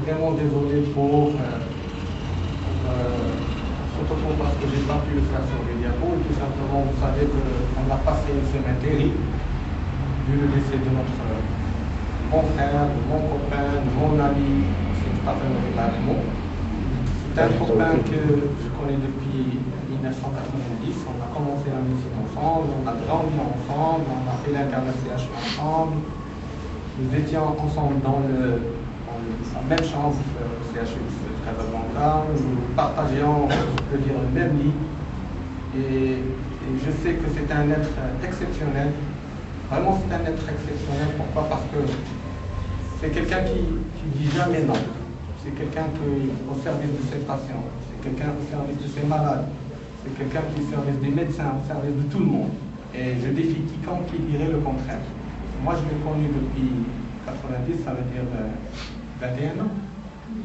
vraiment désolé surtout parce que j'ai pas pu le faire sur les diapos. Et tout simplement, vous savez qu'on a passé une semaine terrible, vu le décès de notre bon frère, de mon copain, de mon ami, c'est tout à fait Raymond. C'est un copain que je connais depuis 1990. On a commencé la médecine ensemble, on a grandi ensemble, on a fait l'internet CHU ensemble. Nous étions ensemble dans la même chambre au CHU de Casablanca. Nous partagions, je peux dire, le même lit. Et je sais que c'est un être exceptionnel. Vraiment, c'est un être exceptionnel. Pourquoi? Parce que c'est quelqu'un qui dit jamais non. C'est quelqu'un qui est au service de ses patients. C'est quelqu'un au service de ses malades. C'est quelqu'un qui est au service des médecins, au service de tout le monde. Et je défie quiconque qui dirait le contraire. Moi, je l'ai connu depuis 90, ça veut dire 21 ans.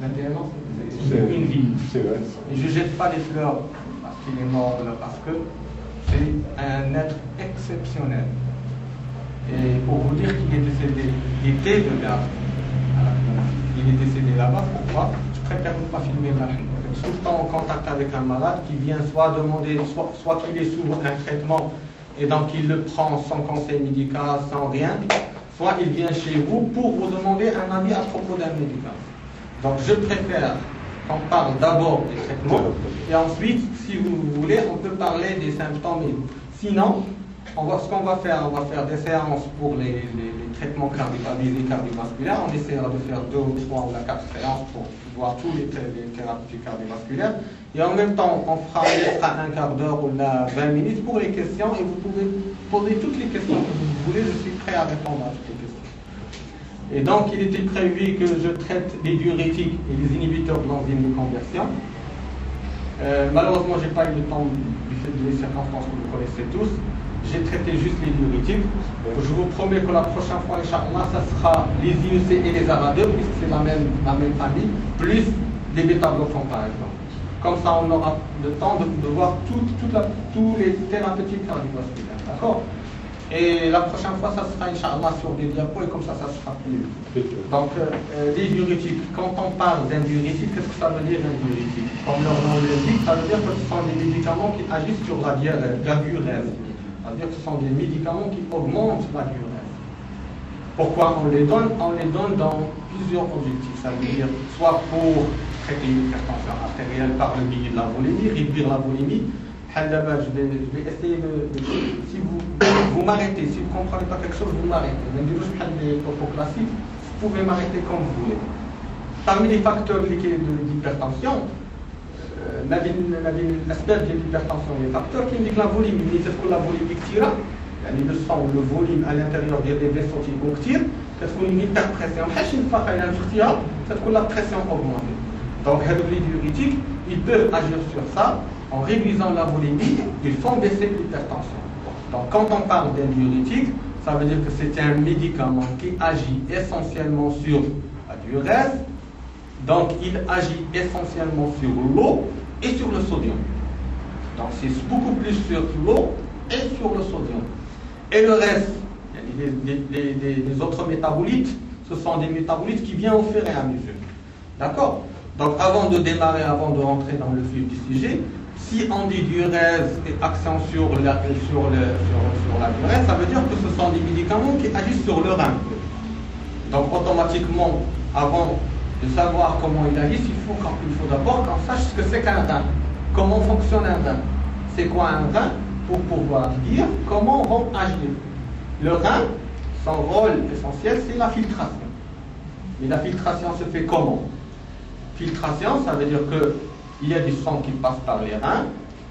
21 ans, c'est une vie. C'est vrai. Et je ne jette pas les fleurs parce qu'il est mort, parce que c'est un être exceptionnel. Et pour vous dire qu'il est décédé, il était de là. Il est décédé là-bas, pourquoi? Je préfère ne pas filmer là. Tout le temps en contact avec un malade qui vient soit demander, soit qu'il est sous un traitement et donc il le prend sans conseil médical, sans rien, soit il vient chez vous pour vous demander un avis à propos d'un médicament. Donc je préfère qu'on parle d'abord des traitements et ensuite, si vous voulez, on peut parler des symptômes. Sinon, ce qu'on va faire, on va faire des séances pour les traitements cardiovasculaires. On essaiera de faire 2 ou 3 ou 4 séances pour voir tous les thérapies cardiovasculaires. Et en même temps, on fera un quart d'heure ou 20 minutes pour les questions et vous pouvez poser toutes les questions que vous voulez. Je suis prêt à répondre à toutes les questions. Et donc, il était prévu que je traite les diurétiques et les inhibiteurs de l'enzyme de conversion. Malheureusement, je n'ai pas eu le temps du fait des circonstances que vous connaissez tous. J'ai traité juste les diurétiques. Je vous promets que la prochaine fois, Inch'Allah, ça sera les IUC et les ARA2, puisque c'est la même famille, plus des bêta-bloquants par exemple. Comme ça, on aura le temps de voir tous les thérapeutiques cardiovasculaires. D'accord? Et la prochaine fois, ça sera Inch'Allah sur des diapos, et comme ça sera plus. Donc, les diurétiques, quand on parle d'un diurétique, qu'est-ce que ça veut dire un diurétique? Comme leur nom l'indique, ça veut dire que ce sont des médicaments qui agissent sur la diurèse. C'est-à-dire que ce sont des médicaments qui augmentent la diurèse. Pourquoi on les donne? On les donne dans plusieurs objectifs. Ça veut dire soit pour traiter une hypertension artérielle par le biais de la volémie, réduire la volémie. Je vais essayer si vous m'arrêtez, si vous ne comprenez pas quelque chose, vous m'arrêtez. Les propos classiques, vous pouvez m'arrêter comme vous voulez. Parmi les facteurs d'hypertension, l'asbab de l'hypertension, les facteurs qui indiquent la volémie, la volémie tira, le sang, le volume à l'intérieur des vaisseaux qui vont tirer, c'est une hyperpression. Une fois qu'il y a un tira, c'est que la pression augmente. Donc, les diurétiques, ils peuvent agir sur ça. En réduisant la volémie, ils font baisser l'hypertension. Donc, quand on parle d'un diurétique, ça veut dire que c'est un médicament qui agit essentiellement sur la diurèse. Donc, il agit essentiellement sur l'eau et sur le sodium. Donc, c'est beaucoup plus sur l'eau et sur le sodium. Et le reste, les autres métabolites, ce sont des métabolites qui viennent au fur et à mesure. D'accord? Donc, avant de démarrer, avant de rentrer dans le vif du sujet, si on dit diurèse et accent sur la diurèse, ça veut dire que ce sont des médicaments qui agissent sur le rein. Donc, automatiquement, avant de savoir comment il agit, il faut d'abord qu'on sache ce que c'est qu'un rein. Comment fonctionne un rein? C'est quoi un rein? Pour pouvoir dire comment vont agir. Le rein, son rôle essentiel, c'est la filtration. Mais la filtration se fait comment? Filtration, ça veut dire qu'il y a du sang qui passe par les reins,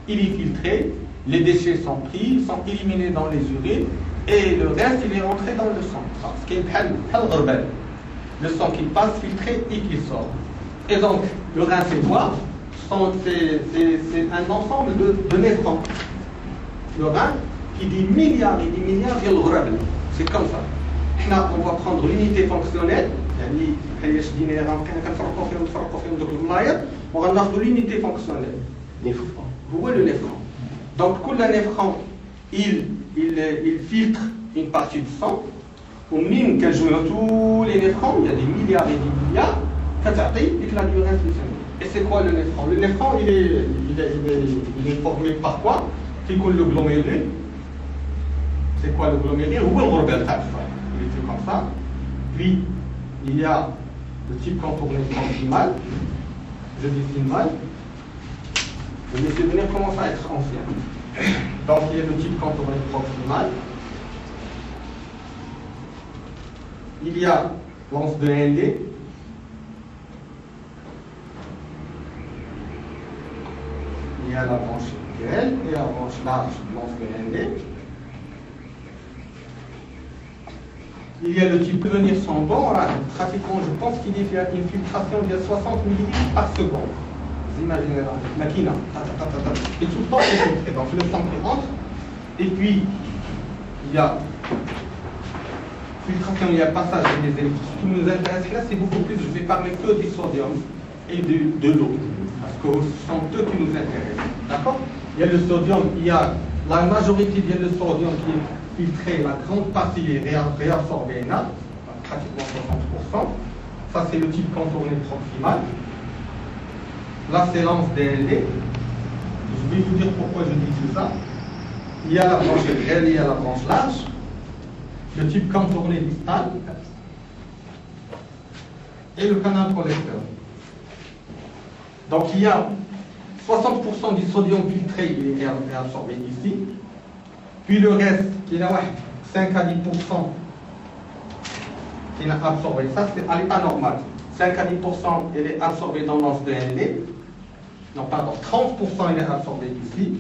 il est filtré, les déchets sont pris, sont éliminés dans les urines, et le reste, il est rentré dans le sang. Ce qui est le sang qui passe filtré et qui sort. Et donc, le rein, c'est quoi? C'est un ensemble de néphrons. Le rein, qui dit milliards et des milliards, c'est comme ça. Là, on va prendre l'unité fonctionnelle, on va prendre l'unité fonctionnelle. Vous voyez le néphron. Donc, tout le néphron, il filtre une partie du sang. Au minimum, tous les néphrons, il y a des milliards et des milliards, et que la durée reste le. Et c'est quoi le néphron? Le néphron, il est formé par quoi? C'est quoi le glomérule? C'est quoi le glomérule? Ou le rebelle? Il est fait comme ça. Puis, il y a le type contourné proximal. Je dessine mal. Vous laissez venir commence à être ancien. Donc, il y a le type contourné proximal. Il y a l'anse de ND. Il y a la branche GL et la branche large de l'anse de ND. Il y a le type venir sans bord. Pratiquement, je pense qu'il y a une filtration de 60 ml par seconde. Vous imaginez la machine. Et tout le temps, c'est filtré. Donc, le sang qui entre. Et puis, il y a filtration, il y a passage des électrons. Ce qui nous intéresse là, c'est beaucoup plus, je vais parler que du sodium et de l'eau. Parce que ce sont eux qui nous intéressent. D'accord? Il y a le sodium, il y a la majorité de le sodium qui est filtré, la grande partie est réabsorbée, pratiquement 60%. Ça, c'est le type contourné proximal. Là, c'est l'anse DLD. Je vais vous dire pourquoi je dis ça. Il y a la branche réelle et il y a la branche large. Le type contourné distal. Et le canal collecteur. Donc, il y a 60% du sodium filtré, il est réabsorbé ici. Puis le reste, qui est là, 5 à 10%, qui est absorbé. Ça, c'est à l'état normal. 5 à 10%, il est absorbé dans l'anse de ND. Non, pardon, 30% il est absorbé ici.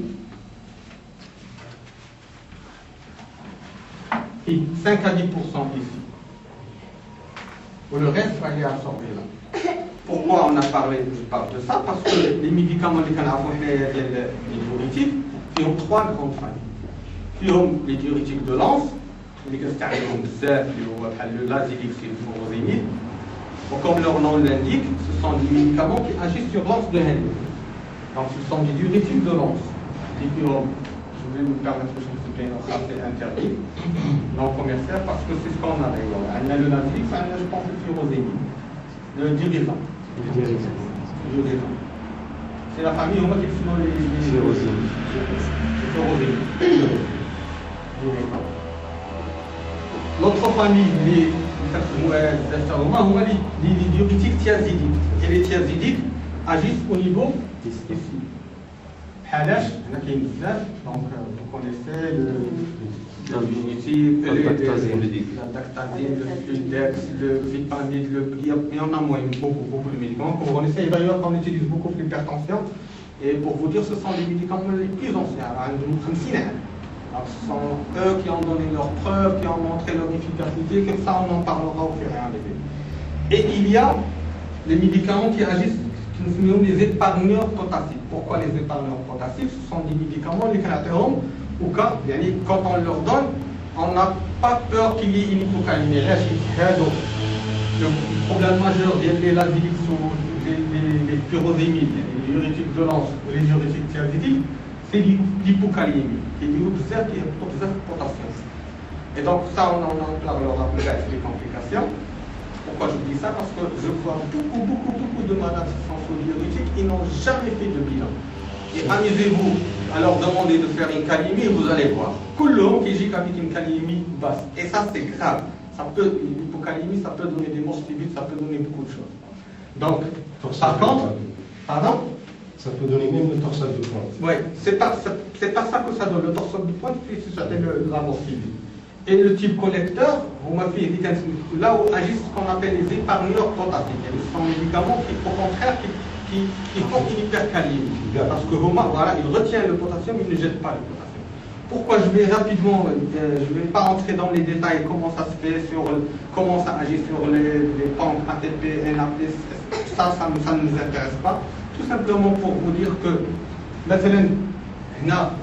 Et 5 à 10% ici. Le reste, il est absorbé là. Pourquoi on a parlé, je parle de ça? Parce que les médicaments les diurétiques, ils ont trois grandes familles. Ils ont les diurétiques de l'anse, les le lazilic, c'est le furosémide. Comme leur nom l'indique, ce sont des médicaments qui agissent sur l'anse de Henle. Donc ce sont des diurétiques de l'anse. Je vais me permettre de discipliner, c'est interdit, non commercial, parce que c'est ce qu'on a d'ailleurs. On a le lazilic, je pense le furosémide, le diurésan. C'est la famille, on va dire les l'autre famille, les diurétiques thiazidiques. Et les thiazidiques agissent au niveau ici. Halash, donc vous connaissez le diurétique, la dactazine, le fluidex, le vitamine, il y en a moins, beaucoup de médicaments que vous connaissez. Et d'ailleurs, on utilise beaucoup pour l'hypertension. Et pour vous dire, ce sont les médicaments les plus anciens. Donc, ce sont eux qui ont donné leurs preuves, qui ont montré leur efficacité. Comme ça, on en parlera au fur et à mesure. Et il y a les médicaments qui agissent, qui nous sont les épargneurs potassiques. Pourquoi les épargneurs potassiques? Ce sont des médicaments, les canatérons, au cas, quand on leur donne, on n'a pas peur qu'il y ait une hypocalémie. Le problème majeur des laziliques ou les furosémides, les diurétiques de l'anse ou les diurétiques thiazidiques, c'est l'hypocalémie, qui est l'observe potassium. Et donc ça, on en parlera peut-être les complications. Pourquoi je dis ça? Parce que je vois beaucoup de malades senso-diurétiques qui n'ont jamais fait de bilan. Et amusez-vous à leur demander de faire une calémie, vous allez voir. Coulomb qui gît avec une calémie basse. Et ça, c'est grave. L'hypocalémie, ça peut donner des morts subites, ça peut donner beaucoup de choses. Donc, par contre, pardon? Ça peut donner même le torsade de pointe. Oui, c'est pas ça que ça donne. Le torsade de pointe, puis ça s'appelle la mort subite. Et le type collecteur, vous m'avez dit là où agissent ce qu'on appelle les épargneurs potassiques. Ce sont des médicaments qui, au contraire, qui font une hypercalémie. Parce que voilà, il retient le potassium, il ne jette pas le potassium. Pourquoi je vais rapidement, je ne vais pas entrer dans les détails, comment ça se fait, comment ça agit sur les pompes ATP, NAP, ça ne nous intéresse pas. Tout simplement pour vous dire que,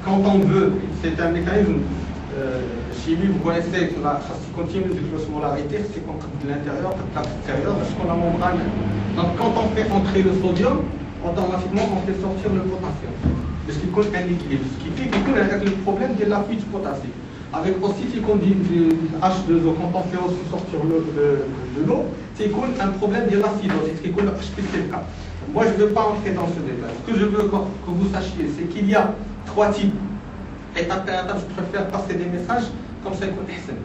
quand on veut, c'est un mécanisme chimique, vous connaissez que la continue de osmolarité, c'est contre l'intérieur, de l'extérieur, jusqu'à la membrane. Donc quand on fait entrer le sodium, automatiquement on fait sortir le potassium. Ce qui cause un équilibre. Ce qui fait que le problème de la fuite potassique. avec aussi qu'on dit H2O, quand on fait aussi sortir de l'eau, c'est un problème de l'acidose, c'est qu'on le cas. Moi, je ne veux pas entrer dans ce détail. Ce que je veux que vous sachiez, c'est qu'il y a 3 types. Étape par étape, je préfère passer des messages comme ça qu'on essaie.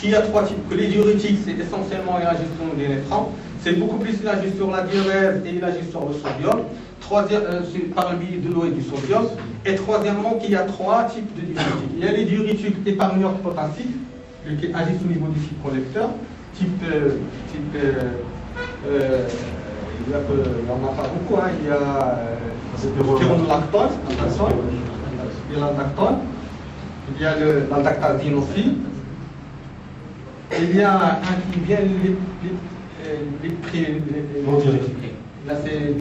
Il y a 3 types. Que les diurétiques, c'est essentiellement il agit sur des néphrons. C'est beaucoup plus il agit sur la diurèse et il agit sur le sodium. C'est par le biais de l'eau et du sodium. Et troisièmement, qu'il y a 3 types de diurétiques. Il y a les diurétiques épargneurs potassiques, qui agissent au niveau du fil collecteur, il y en a pas beaucoup, hein. Il y a spironolactone, il y a l'aldactone, il y a l'aldactazine aussi. Il y a un qui vient les prix. Là, c'est les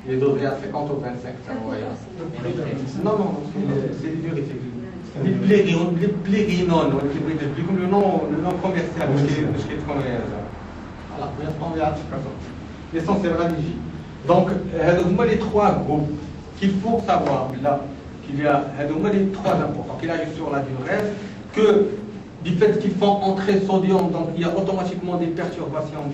les dosés à 50 ou 25, ça va. Non, c'est les diurétiques. Les plérinones, comme le nom commercial, l'essentiel radigie. Donc, les 3 groupes qu'il faut savoir là, qu'il y a les 3 importants, qu'il agit sur la diurèse, que du fait qu'ils font entrer sodium, donc il y a automatiquement des perturbations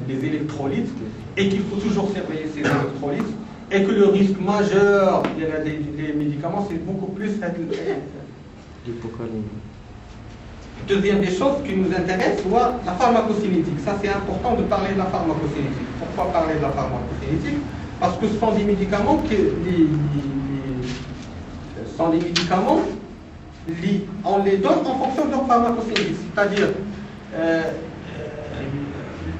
des électrolytes, et qu'il faut toujours surveiller ces électrolytes, et que le risque majeur des médicaments, c'est beaucoup plus l'hypocalémie. Deuxième des choses qui nous intéresse, soit la pharmacocinétique. Ça, c'est important de parler de la pharmacocinétique. Pourquoi parler de la pharmacocinétique? Parce que ce sont des médicaments on les donne en fonction de leur pharmacocinétique. C'est-à-dire,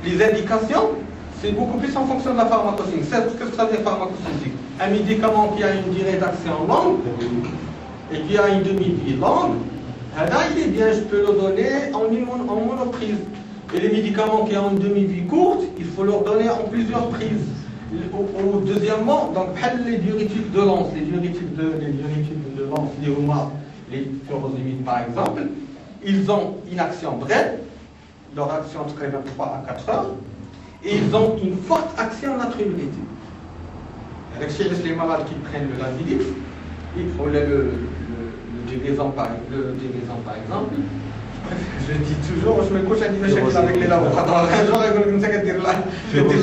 les indications, c'est beaucoup plus en fonction de la pharmacocinétique. Qu'est-ce que ça veut dire pharmacocinétique? Un médicament qui a une durée d'action longue et qui a une demi-vie longue, il est bien, je peux le donner en monoprise. Et les médicaments qui ont une demi-vie courte, il faut leur donner en plusieurs prises. Deuxièmement, donc, les diurétiques de Lens, les diurétiques de Lens, les OMA, les furosémides par exemple, ils ont une action brève, leur action entre 3 à 4 heures, et ils ont une forte action natriurétique. Avec les malades qui prennent le Lasix, ils font le Dégazan par exemple. Je dis toujours, je me couche à l'image avec les laboratoires. Un jour, je vais dire la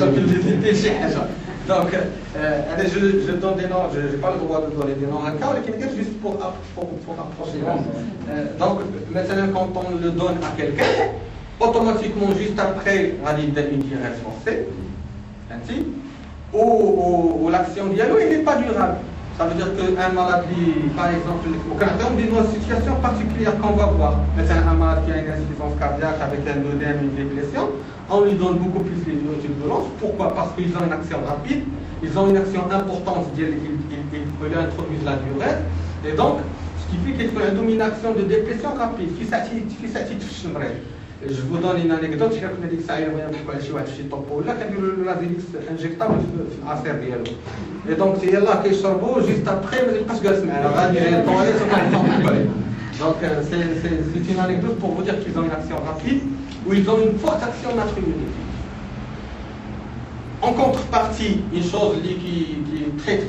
publicité chez Haja. Donc, je donne des noms, je n'ai pas le droit de donner des noms à cas, mais juste pour approcher. Donc, maintenant, quand on le donne à quelqu'un, automatiquement, juste après, on a dit une diurèse forcée, ou l'action dialogue, il n'est pas durable. Ça veut dire qu'un malade, par exemple, au Canada, on dit dans une situation particulière qu'on va voir. Maintenant, un malade qui a une insuffisance cardiaque avec un œdème, une dépression, on lui donne beaucoup plus les diurétiques de Lens. Pourquoi? Parce qu'ils ont une action rapide, ils ont une action importante, ils introduisent la diurèse, et donc, ce qui fait qu'ils ont une action de dépression rapide, qui s'attire. Je vous donne une anecdote, je me dis que ça y est, chez Topo, là, quand le Lasix injectable à faire dialogue. Et donc, c'est là qu'il sort juste après, mais il passe le temps. Donc, c'est une anecdote pour vous dire qu'ils ont une action rapide, ou ils ont une forte action natriurétique. En contrepartie, une chose qui est très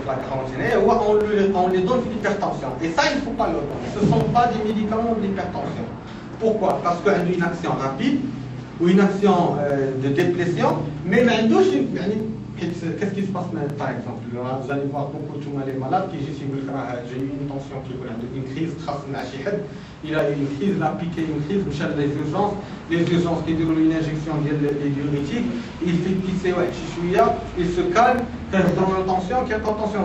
flagrante, on les donne de l'hypertension. Et ça, il ne faut pas le donner. Ce ne sont pas des médicaments de l'hypertension. Pourquoi? Parce qu'elle a une action rapide ou une action de déplétion, mais qu'est-ce qui se passe maintenant, par exemple? Vous allez voir beaucoup de les malades qui disent j'ai eu une tension qui a une crise, il a eu une crise, il a piqué une crise, les urgences qui déroulent une injection des diurétiques, il fait pisser, il se calme, il dans la tension, il y a tension,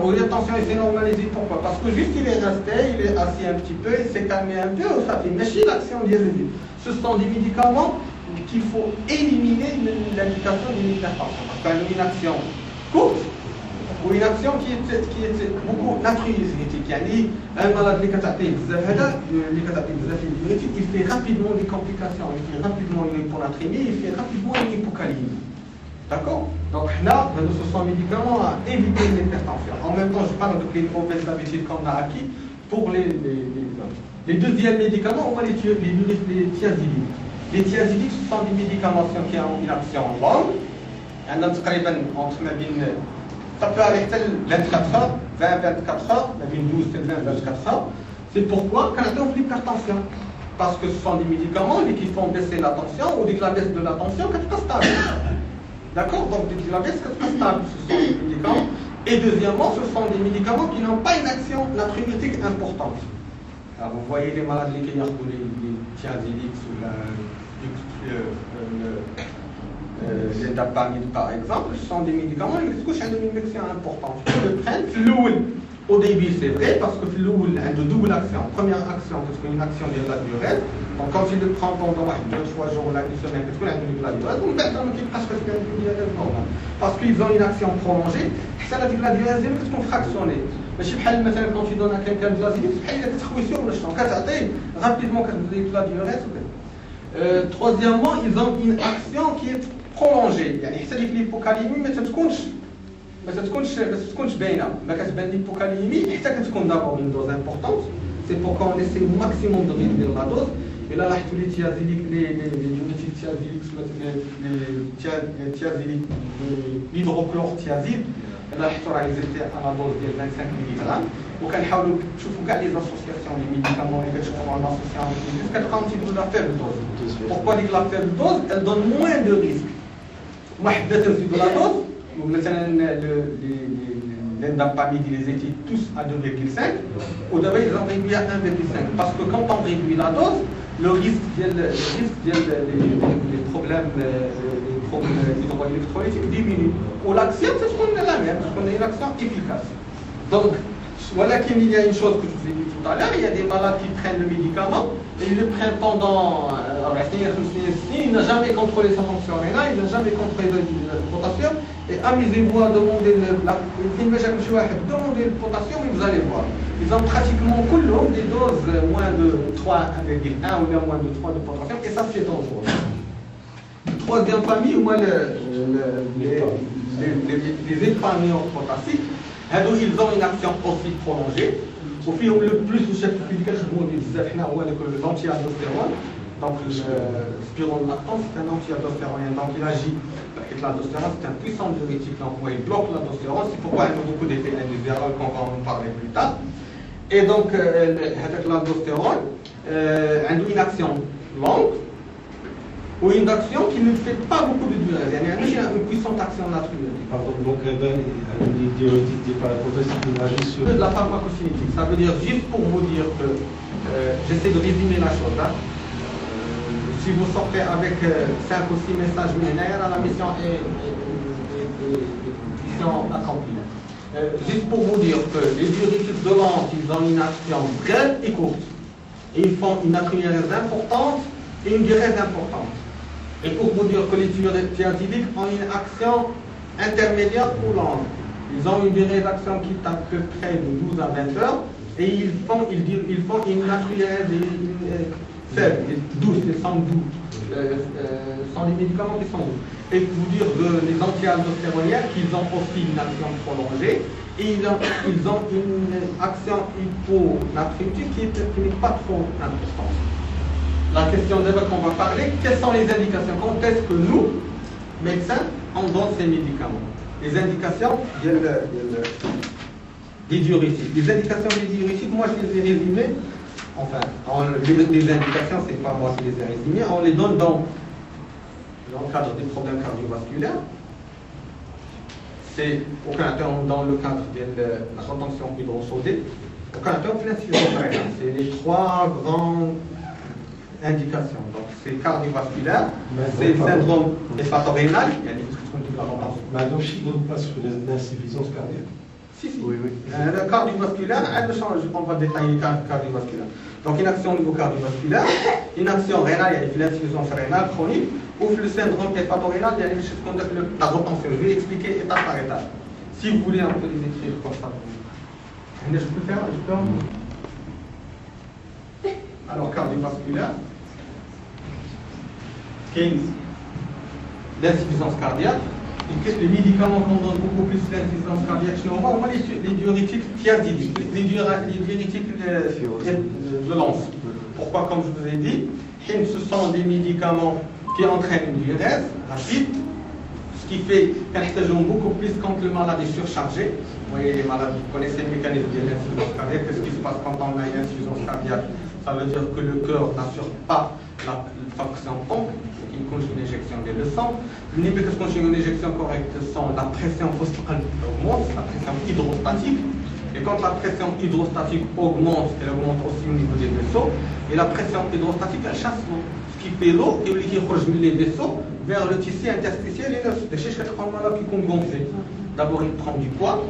il s'est normalisé. Pourquoi? Parce que juste il est resté, il est assis un petit peu, il s'est calmé un peu, ça fait machine l'action diurétique. Ce sont des médicaments qu'il faut éliminer l'indication d'une hypertension. Parce qu'une action courte ou une action qui est beaucoup natriurétique. Un malade il fait rapidement des complications, il fait rapidement une hyponatrémie, il fait rapidement une hypocalémie. D'accord? Donc là, ce sont des médicaments à éviter l'hypertension. En même temps, je parle de les mauvaises habitudes qu'on a acquis pour les deuxièmes médicaments, on va les thiazidiques. Les thiazidiques, ce sont des médicaments qui ont une action longue. Ça peut aller 24 heures, 20-24 heures, 12-20-24 heures. C'est pourquoi quand on fait l'hypertension. Parce que ce sont des médicaments qui font baisser la tension, ou dès que la baisse de la tension, qu'elle pas stable. D'accord? Donc dès que la baisse, qu'elle pas stable, ce sont des médicaments. Et deuxièmement, ce sont des médicaments qui n'ont pas une action natriurétique importante. Alors vous voyez les malades les thiazidiques ou les dapamide par exemple, ce sont des médicaments qui ont une action importante. Ils le prennent, au début c'est vrai, parce que l'oul a de double action. Première action, parce qu'il y a une action de la diurèse. Donc quand il le prend pendant 2-3 jours, une semaine, parce qu'il y a une diurèse, donc maintenant il passe presque une diurèse normale. Parce qu'ils ont une action prolongée, ça la diurèse, qu'est-ce qu'on fractionne. Mais si quand tu donnes à quelqu'un de l'azine, il est très sur le champ. Quand tu rapidement quand tu la diurèse. Troisièmement, ils ont une action qui est prolongée. C'est l'hypocalémie, mais ça te compte. ما تكونش باينه ما كتبان ليبوكاليمي حتى كتكون دابور une dose importante. C'est pourquoi on essaie au maximum de réduire la dose. Et là les thiazidiques, les thiazidiques, l'hydrochlorothiazide, là ils étaient à la dose de 25 mg. وكنحاولوا نشوفوا كاع لي زاسوسياسيون لي ميديكامون اللي كتشوفوا عندنا association كتلقاو تيديروا لا faible dose. Pourquoi ديك la faible dose elle donne moins de risques. وحده تزيدوا la dose. Donc, les dapamides, ils étaient tous à 2,5. Au début, ils ont réduit à 1,5. Parce que quand on réduit la dose, le risque des problèmes hydroélectrolytiques diminue. Ou l'action, c'est ce qu'on est la même, parce qu'on a une action efficace. Donc, voilà qu'il y a une chose que je vous ai dit tout à l'heure, il y a des malades qui prennent le médicament, et ils le prennent pendant il n'a jamais contrôlé sa fonction rénale, il n'a jamais contrôlé le potassium, et amusez-vous à demander demandez le potassium et vous allez voir. Ils ont pratiquement des doses moins de 3,1 ou bien moins de 3 de potassium, et ça c'est dangereux. Troisième famille, moi, les épargnants potassiques, ils ont une action aussi prolongée. Au fil le plus de chef public, l'anti-aldostérone. Donc le spironolactone, c'est un anti-aldostéronien. Donc il agit avec l'aldostérone, c'est un puissant diurétique. Donc il bloque l'aldostérone, c'est pourquoi il y a beaucoup d'effets indésirables qu'on va en parler plus tard. Et donc avec l'aldostérone, a une action longue ou une action qui ne fait pas beaucoup de durée. Il y a une puissante action natriurétique. Pardon, donc les diurétiques des parapotassiques agissent sur de la pharmacocinétique. Ça veut dire, juste pour vous dire que j'essaie de résumer la chose. Hein. Si vous sortez avec 5 ou 6 messages millénaires, la mission est accomplie. Juste pour vous dire que les diurétiques de l'ante, ils ont une action brève et courte. Et ils font une natriurése importante et une diurèse importante. Et pour vous dire que les thiazidiques ont une action intermédiaire ou longue. Ils ont une durée d'action qui est à peu près de 12 à 20 heures et ils font une natriurése faible, douce, sans doute. Sont les médicaments qui sont doux. Et pour vous dire les anti-aldostéroniens qu'ils ont aussi une action prolongée et ils ont une action hyponatriurétique qui n'est pas trop importante. La question d'abord qu'on va parler, quelles sont les indications? Quand est-ce que nous, médecins, on donne ces médicaments? Les indications des diurétiques. Les indications des diurétiques, moi je les ai résumées. Enfin, les indications, c'est pas moi qui les ai résumées. On les donne dans le cadre des problèmes cardiovasculaires. C'est dans le cadre de la retention hydrosodée. C'est les 3 grandes indications. Donc, c'est cardiovasculaire, c'est le syndrome hépatorénal. Il y a des trucs de la retention. Mais donc, si on passe sur l'insuffisance cardiaque. Si. Oui. Le cardiovasculaire, on va détailler le cardiovasculaire. Donc, une action au niveau cardiovasculaire, une action rénale, il y a l'insuffisance rénale chronique, ou le syndrome hépatorénal, il y a une chose qu'on appelle la retention. Je vais expliquer étape par étape. Si vous voulez, on peut les écrire comme ça. Je peux faire. Alors, cardiovasculaire, l'insuffisance cardiaque, les médicaments qu'on donne beaucoup plus l'insuffisance cardiaque, les diurétiques thiazidiques, les diurétiques de lance. Pourquoi, comme je vous ai dit, ce sont des médicaments qui entraînent une diurèse rapide, ce qui fait qu'elles beaucoup plus quand le malade est surchargé. Vous voyez, les malades, vous connaissez le mécanisme de l'insuffisance cardiaque. Qu'est-ce qui se passe quand on a une insuffisance cardiaque? Ça veut dire que le cœur n'assure pas la fonction pompe, il conduit une injection de sang. Qu'est-ce qu'on fait une injection correcte de sang? La pression augmente, la pression hydrostatique. Et quand la pression hydrostatique augmente, elle augmente aussi au niveau des vaisseaux. Et la pression hydrostatique, elle chasse l'eau. Ce qui fait l'eau et qui rejoint les vaisseaux vers le tissu interstitiel et le déchet qui est gonflé. D'abord, il prend du poids.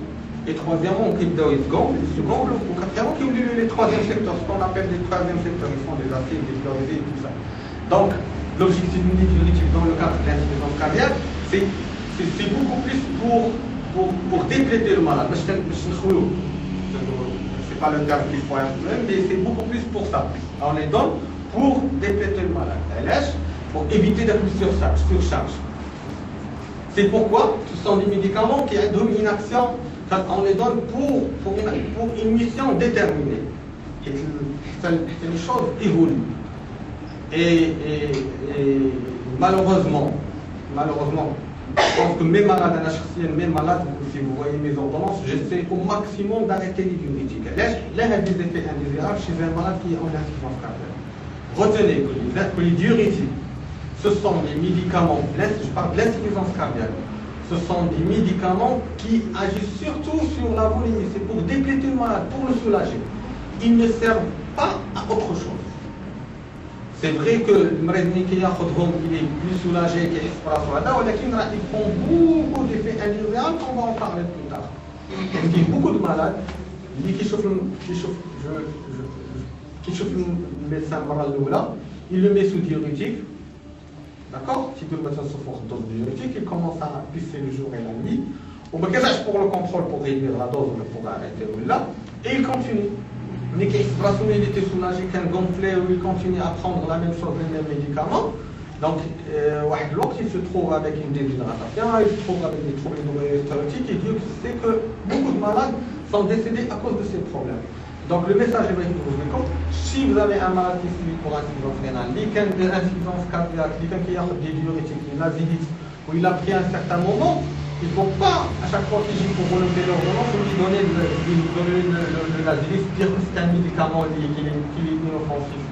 Et troisièmement, il gonfle. Ou quatrièmement, il oublie les troisième secteurs, ce qu'on appelle les troisième secteurs. Ils sont des acides, des fluorisés et tout ça. Donc, l'objectif diurétique dans le cadre de l'insuffisance cardiaque, c'est beaucoup plus pour dépléter le malade. C'est pas le terme qu'il faut un problème, mais c'est beaucoup plus pour ça. On les donne pour dépléter le malade. Pour éviter d'être surcharge. C'est pourquoi ce sont des médicaments qui ont une action, on les donne pour une mission déterminée. Et les choses évoluent. Et malheureusement, je pense que mes malades, mes malades, si vous voyez mes ordonnances, j'essaie au maximum d'arrêter les diurétiques. Là, il y a des effets indésirables chez un malade qui est en insuffisance cardiaque. Retenez que les diurétiques, ce sont des médicaments, je parle de l'insuffisance cardiaque, ce sont des médicaments qui agissent surtout sur la volémie. C'est pour dépléter le malade, pour le soulager. Ils ne servent pas à autre chose. C'est vrai que le malade il est plus soulagé qu'il est mais ils font beaucoup d'effets indésirables qu'on va en parler plus tard. Il y a beaucoup de malades qui chauffent le médecin il le met sous diurétique. D'accord? Si tout le médecin souffre de diurétique, il commence à pisser le jour et la nuit. Ou bien pour le contrôle, pour réduire la dose, pour arrêter là, et il continue. Mais qu'il il était soulagé, qu'il gonflait, ou il continue à prendre la même chose, les mêmes médicaments. Donc, l'autre, il se trouve avec une déshydratation, il se trouve avec des troubles hydroélectriques, et Dieu sait que beaucoup de malades sont décédés à cause de ces problèmes. Donc, le message est que vous si vous avez un malade qui subit pour insuffisance rénale, l'insuffisance cardiaque, qui a des diurétiques, une azidite, où il a pris un certain moment, il ne faut pas, à chaque fois qu'il dit pour renouveler l'ordonnance, lui donner le naziliste, dire que c'est un médicament qui est inoffensif.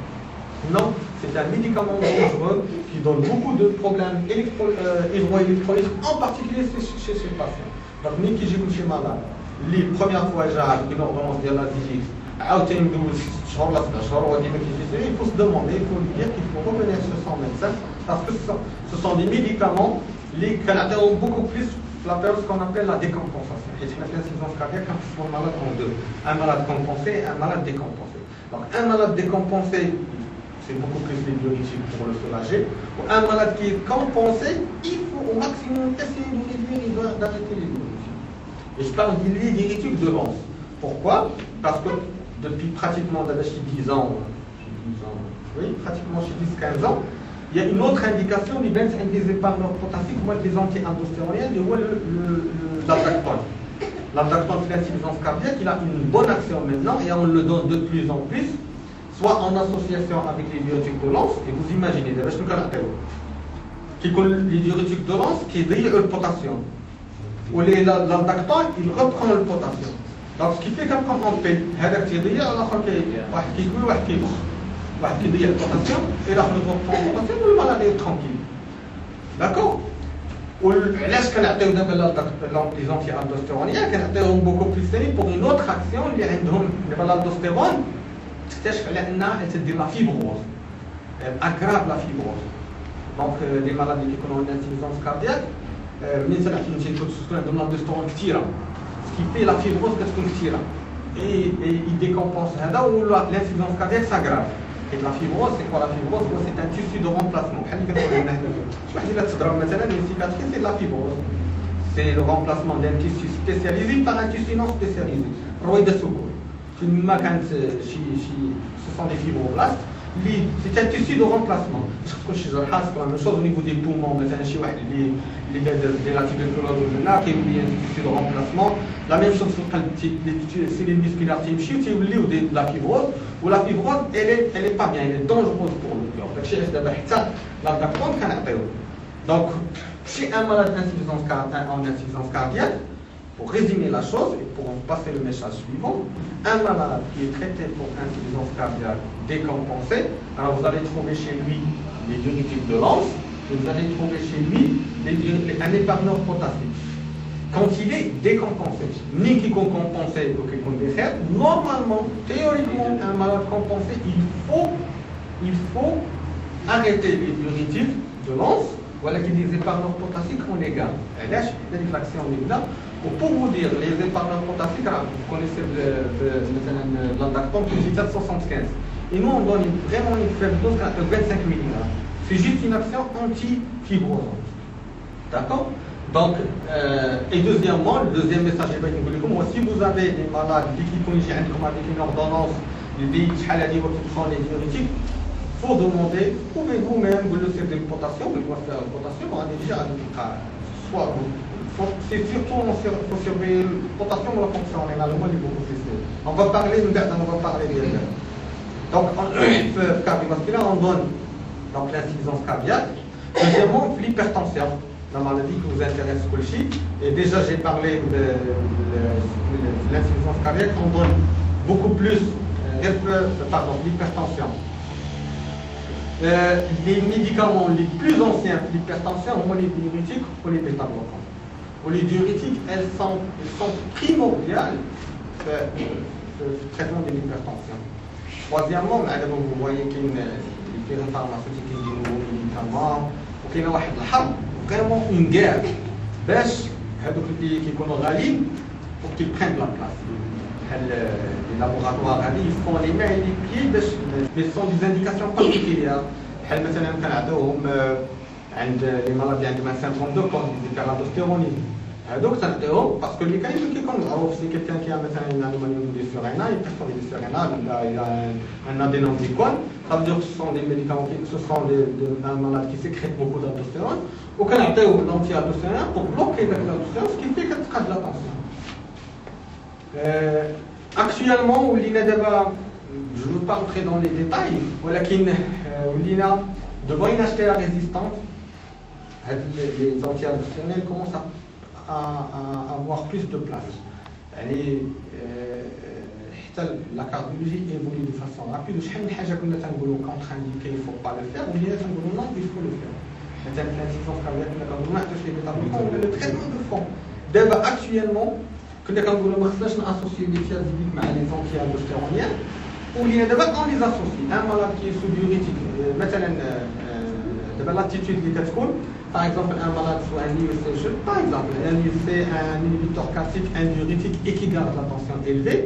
Non, c'est un médicament dangereux qui donne beaucoup de problèmes hydroélectroniques, en particulier chez ces patients. Donc, ni qui j'ai couché malade, les premières fois j'ai une ordonnance de naziliste, il faut se demander, il faut lui dire qu'il faut revenir sur son médecin, parce que ce sont des médicaments qui ont beaucoup plus la période qu'on appelle la décompensation. Et c'est l'insuffisance cardiaque pour le malade en deux. Un malade compensé et un malade décompensé. Donc un malade décompensé, c'est beaucoup plus de diurétiques pour le soulager. Pour un malade qui est compensé, il faut au maximum essayer de réduire, d'arrêter les diurétiques. Et je parle des diurétiques de base. Pourquoi? Parce que depuis pratiquement 10 ans, oui, pratiquement chez 10-15 ans, il y a une autre indication, les benz indisés par leur potassique, les anti-indostéroniens, l'aldactone. L'aldactone, c'est l'insuffisance cardiaque, il a une bonne action maintenant et on le donne de plus en plus, soit en association avec les diurétiques de lance, et vous imaginez, les diurétiques de lance qui drillent le potassium. Ou l'aldactone, il reprend le potassium. Donc ce qui fait qu'après on fait, il y a qui dit le potassium, et là on prend le potassium, le malade est tranquille. D'accord? Est-ce qu'on a les anti-aldostéroniens qui ont beaucoup plus serré pour une autre action, l'aldostérone, c'est-à-dire qu'elle dit la fibrose. Elle aggrave la fibrose. Donc les maladies qui ont une insuffisance cardiaque, l'aldostérone tire. Ce qui fait la fibrose, qu'est-ce qu'on tire? Et il décompense. L'insuffisance cardiaque s'aggrave. Et la fibrose, c'est quoi la fibrose? C'est un tissu de remplacement. C'est de la fibrose. C'est le remplacement d'un tissu spécialisé par un tissu non spécialisé. Ce sont des fibroblastes. c'est un tissu de remplacement. باش تكون شي جرحه تكون la même chose au niveau des poumons مثلا شي واحد اللي دار la tuberculose ولا كيولي un tissu de remplacement. La même chose في القلب les cellules musculaires تيمشيو تيوليو la fibrose ولا fibrose elle est pas bien, elle est dangereuse pour le corps. داكشي علاش دابا حتى l'aldaquan كنعطيوه. Donc si un malade en insuffisance cardiaque, pour résumer la chose et pour passer le message suivant, un malade qui est traité pour insuffisance cardiaque décompensée, alors vous allez trouver chez lui les diurétiques de l'anse, et vous allez trouver chez lui un épargneur potassique. Quand il est décompensé, ni qui compensé ou qui compensé, normalement, théoriquement, un malade compensé, il faut arrêter les diurétiques de l'anse. Voilà qui des épargneurs potassiques, on les garde. Et là, l'action on est là. Pour vous dire, les épargneurs potassiques, vous connaissez l'aldaquan qui est 75. Et nous, on donne vraiment une faible dose de 25 mg. C'est juste une action anti-fibrosante. D'accord? Donc, et deuxièmement, le deuxième message, si vous avez des malades qui connaissent avec une ordonnance, les diurétiques, il faut demander, pouvez-vous même vous laisser des potassium, vous pouvez faire le potassium, on a déjà soit c'est surtout il faut surveiller le potassium ou la fonction rénale, moi il beaucoup plus. On va parler bien. Donc en cardiovasculaire, on donne donc l'insuffisance cardiaque. Deuxièmement, l'hypertension, la maladie qui vous intéresse Colchi. Et déjà j'ai parlé de l'insuffisance cardiaque, on donne beaucoup plus l'hypertension. Les médicaments les plus anciens pour l'hypertension, les diurétiques ou les bêta-bloquants. Pour les diurétiques, elles sont primordiales pour le traitement de l'hypertension. Troisièmement, vous voyez qu'il y a les firmes pharmaceutiques, des nouveaux médicaments, qu'il y a vraiment une guerre. باش هذوك اللي كيكونوا غاليين pour qu'ils prennent la place. Les laboratoires ils font les mains et les pieds mais ce sont des indications particulières. بحال مثلا كنعطيوهم عند les maladies عندهم un syndrome de Cox, des hyperaldostéronisme. هذوك تنعطيوهم باسكو اللي كاين كيكون معروف سي كيلكان كي مثلا une anomalie du surrénal, une personne du surrénal, il a un adénome d'icône, ça veut dire que ce sont des médicaments ce sont un malade qui sécrète beaucoup d'aldostérone. Ou كنعطيو l'anti-aldostérone pour bloquer l'aldostérone, ce qui fait qu'elle traite la tension. Actuellement, je ne veux pas entrer dans les détails, devant une HTA résistante, les anti-aldostérone commencent à avoir plus de place. La cardiologie évolue de façon rapide. شحال من حاجة كنا تنقولوا contre-indiqué, il ne faut pas le faire, ou bien تنقولوا non, il faut le faire. مثلا l'insuffisance cardiaque كنا كنقولوا ما حتاش لي بيتا-بلوكون ولا le traitement de fond. دابا actuellement كنا كنقولوا ما خصناش ناسوسيو لي thiazidiques مع les anti-aldostéroniens. ولينا دابا on les associe. Un malade qui est sous diurétique, مثلا دابا l'attitude اللي كتكون par exemple un malade soit un IEC, par exemple un IEC, un inhibiteur calcique, un diurétique et qui garde la tension élevée,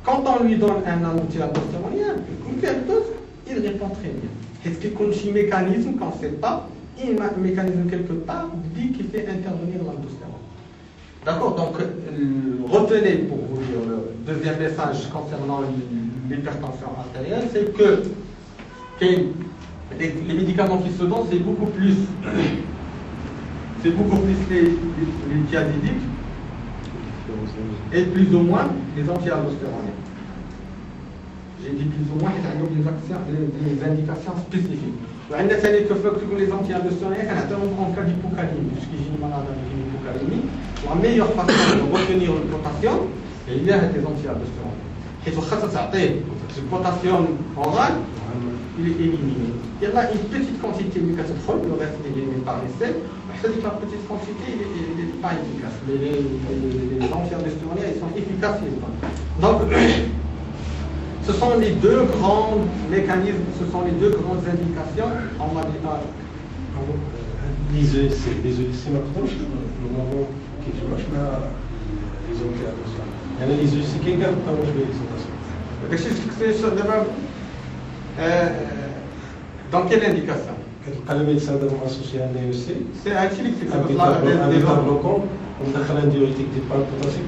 quand on lui donne un anti-aldostéronien, il répond très bien. Est-ce qu'il y a un mécanisme qu'on ne sait pas, il y a un mécanisme quelque part qui fait intervenir l'aldostérone. D'accord, donc retenez pour vous dire le deuxième message concernant l'hypertension artérielle, c'est que les médicaments qui se donnent, c'est beaucoup plus les thiazidiques et plus ou moins les anti-aldostéroniens. J'ai dit plus ou moins, ils ont des indications spécifiques. Les anti-aldostéroniens, en cas d'hypocalémie, puisqu'il y a une maladie d'hypocalémie, la meilleure façon de retenir le potassium, il y a des anti-aldostéroniens. Et le potassium oral, il est éliminé. Il y a une petite quantité de mécatrol, le reste est éliminé par les selles. La petite quantité, il n'est pas efficace. Mais les anti-aldostéroniens, ils sont efficaces. Donc, ce sont les deux grands mécanismes, ce sont les deux grandes indications en matière. Les EEC maintenant, nous avons quelque chose les anti-aldostéroniens. Il y a les EEC qui gardent pas dans quelle indication? Le médecin associé à un EEC, c'est un bêta-bloquant, on a un diurétique de potassique,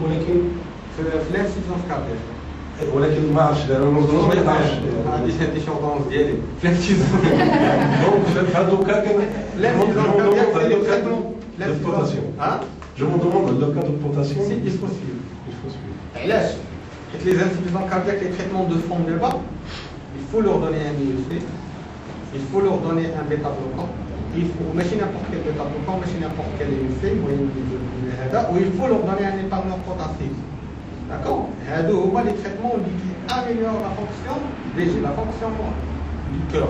c'est l'insuffisance cardiaque. ولكن ما عرفتش دابا الموضوع ما يقدرش هذه هي الديشوردونس ديالي فلاتيزم دونك هادو كاع لا Je me demande le cas de potassium. Si, il faut suivre. علاش؟ حيت les insuffisants cardiaques, les traitements de fond là-bas, il faut leur donner un IEC, il faut leur donner un bêta-bloquant, il faut ماشي n'importe quel bêta-bloquant, ماشي n'importe quel IEC, ou il faut leur donner un épargnant potassique. D'accord? هادو هما les traitements qui améliorent la fonction la fonction du cœur.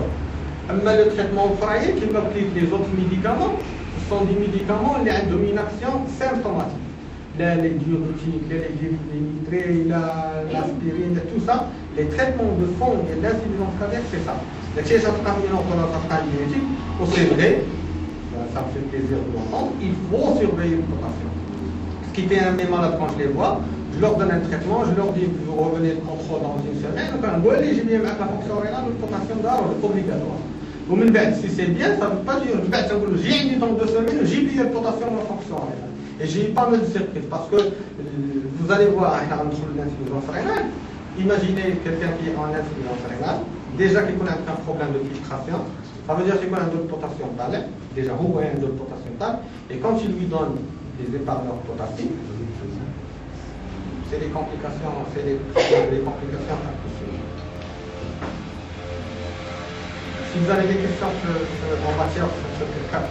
أما le traitement frappé qui m'applique les autres médicaments, ce sont des médicaments qui ont une action symptomatique. Les diurétiques, les nitrés, l'aspirine, tout ça, les traitements de fond et l'insuffisance cardiaque, c'est ça. Donc, si ça termine en traitement diurétique, c'est vrai, ça me fait plaisir de l'entendre, il faut surveiller le potassium. Ce qui fait un mes malades quand je les vois, je leur donne un traitement, je leur dis vous revenez de contrôle dans une semaine, donc j'ai bien la fonction rénale, le potassium d'art, c'est obligatoire. Si c'est bien, ça ne veut pas dire j'ai mis dans 2 semaines, j'ai oublié le potassium en fonction rénale. Et j'ai pas mal de surprises parce que vous allez voir l'insuffisance rénale. Imaginez quelqu'un qui est en insuffisance rénale, déjà qu'il connaît un problème de filtration, ça veut dire qu'il connaît un taux de potassium tal, déjà vous voyez un taux de potassium tal, et quand il lui donne des épargneurs potassiques, c'est les complications, les complications accouchées. Si vous avez des questions en matière de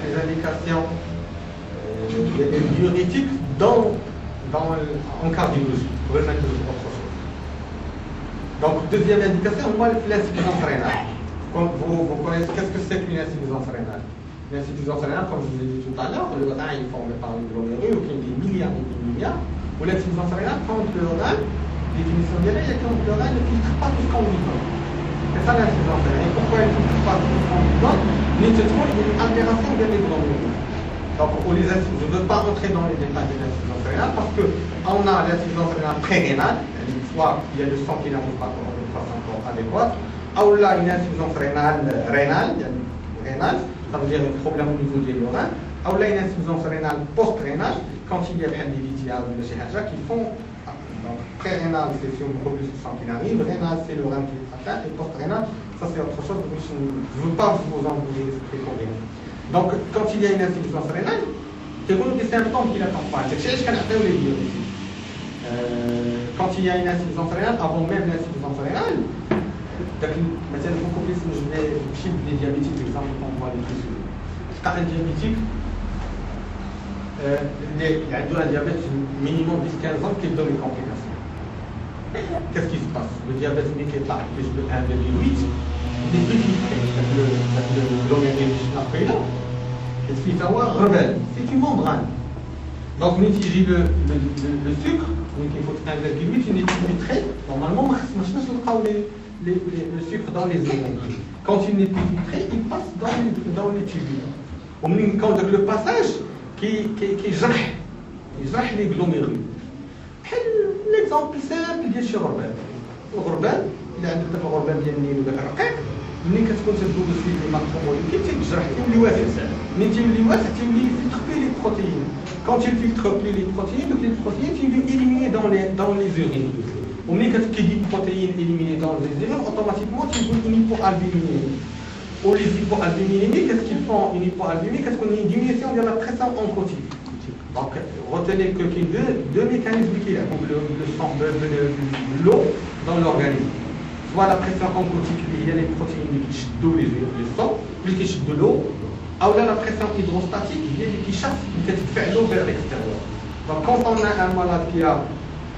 les indications des diurétiques en cardiologie, pour remettre autre chose. Donc, deuxième indication, moi, l'insuffisance rénale. Vous connaissez qu'est-ce que c'est qu'une insuffisance rénale? L'insuffisance rénale, comme je vous ai dit tout à l'heure, le rein est formé par une glomérule, qui est des milliards et des milliards. Ou l'insuffisance rénale, quand le rein, définition de l'air, quand le rein ne filtre pas tout ce qu'on lui donne. C'est ça l'insuffisance rénale. Et pourquoi elle ne filtre pas tout ce qu'on lui donne? Il y a une altération des glomérules. Donc, je ne veux pas rentrer dans les détails de l'insuffisance rénale parce qu'on a l'insuffisance rénale pré-rénale, soit il y a le sang qui n'arrive pas de façon adéquate, ou là une insuffisance rénale, ça veut dire un problème au niveau des reins, ou là une insuffisance rénale post-rénale, quand il y a des vitiales ou des choses qui font. Donc, pré-rénale, c'est si on produit le sang qui n'arrive, rénale, c'est le rein qui est atteint, et post-rénale, ça c'est autre chose, je ne veux pas vous embrouiller l'esprit pour rien. Donc, quand il y a une insuffisance rénale, c'est des symptômes qui l'accompagnent. C'est ce qu'on appelle les diurétiques. Quand il y a une insuffisance rénale, avant même l'insuffisance rénale, مثلا beaucoup plus je vais chiffre des diabétiques, par exemple, qu'on voit les plus souvent. Quand un diabétique, il y a un diabète minimum 10-15 ans qui donne une complication. Qu'est-ce qui se passe? Le diabète qui est là, plus de 1,8, il est plus filtré. Le glomérule après là, qu'est-ce qu'il faut avoir? Rebelle. C'est une membrane. Donc, nous utilisons le sucre, donc il faut 1,8, il est filtré. Normalement, le sucre dans les urines. Quand il n'est plus filtré, il passe dans les tubules. Quand le passage qui جرح les glomérules. L'exemple simple ديال شي غربان. الغربان اللي عنده داك الغربان ديال النيل وداك الرقيق، ملي كتكون تبدو بالسيد المطحون يمكن تيتجرح تيولي واسع. ملي تيولي واسع تيولي يفلتر plus les protéines. Quand il filtre plus les protéines, donc les protéines sont éliminées dans les urines. Au moment où tu dis protéines éliminées dans les urines, automatiquement tu veux une hypoalbuminémie. Ou les hypoalbuminémies, qu'est-ce qu'ils font? Une hypoalbuminémie, qu'est-ce qu'on a? Une diminution de la pression oncotique. Donc, retenez que qu'il y a deux mécanismes qui là, donc le sang, l'eau dans l'organisme. Soit la pression oncotique, il y a les protéines qui chassent d'eau, le sang, plus qui chassent de l'eau, ou là la pression hydrostatique, il y a qui chasse, qui fait l'eau vers l'extérieur. Donc, quand on a un malade qui a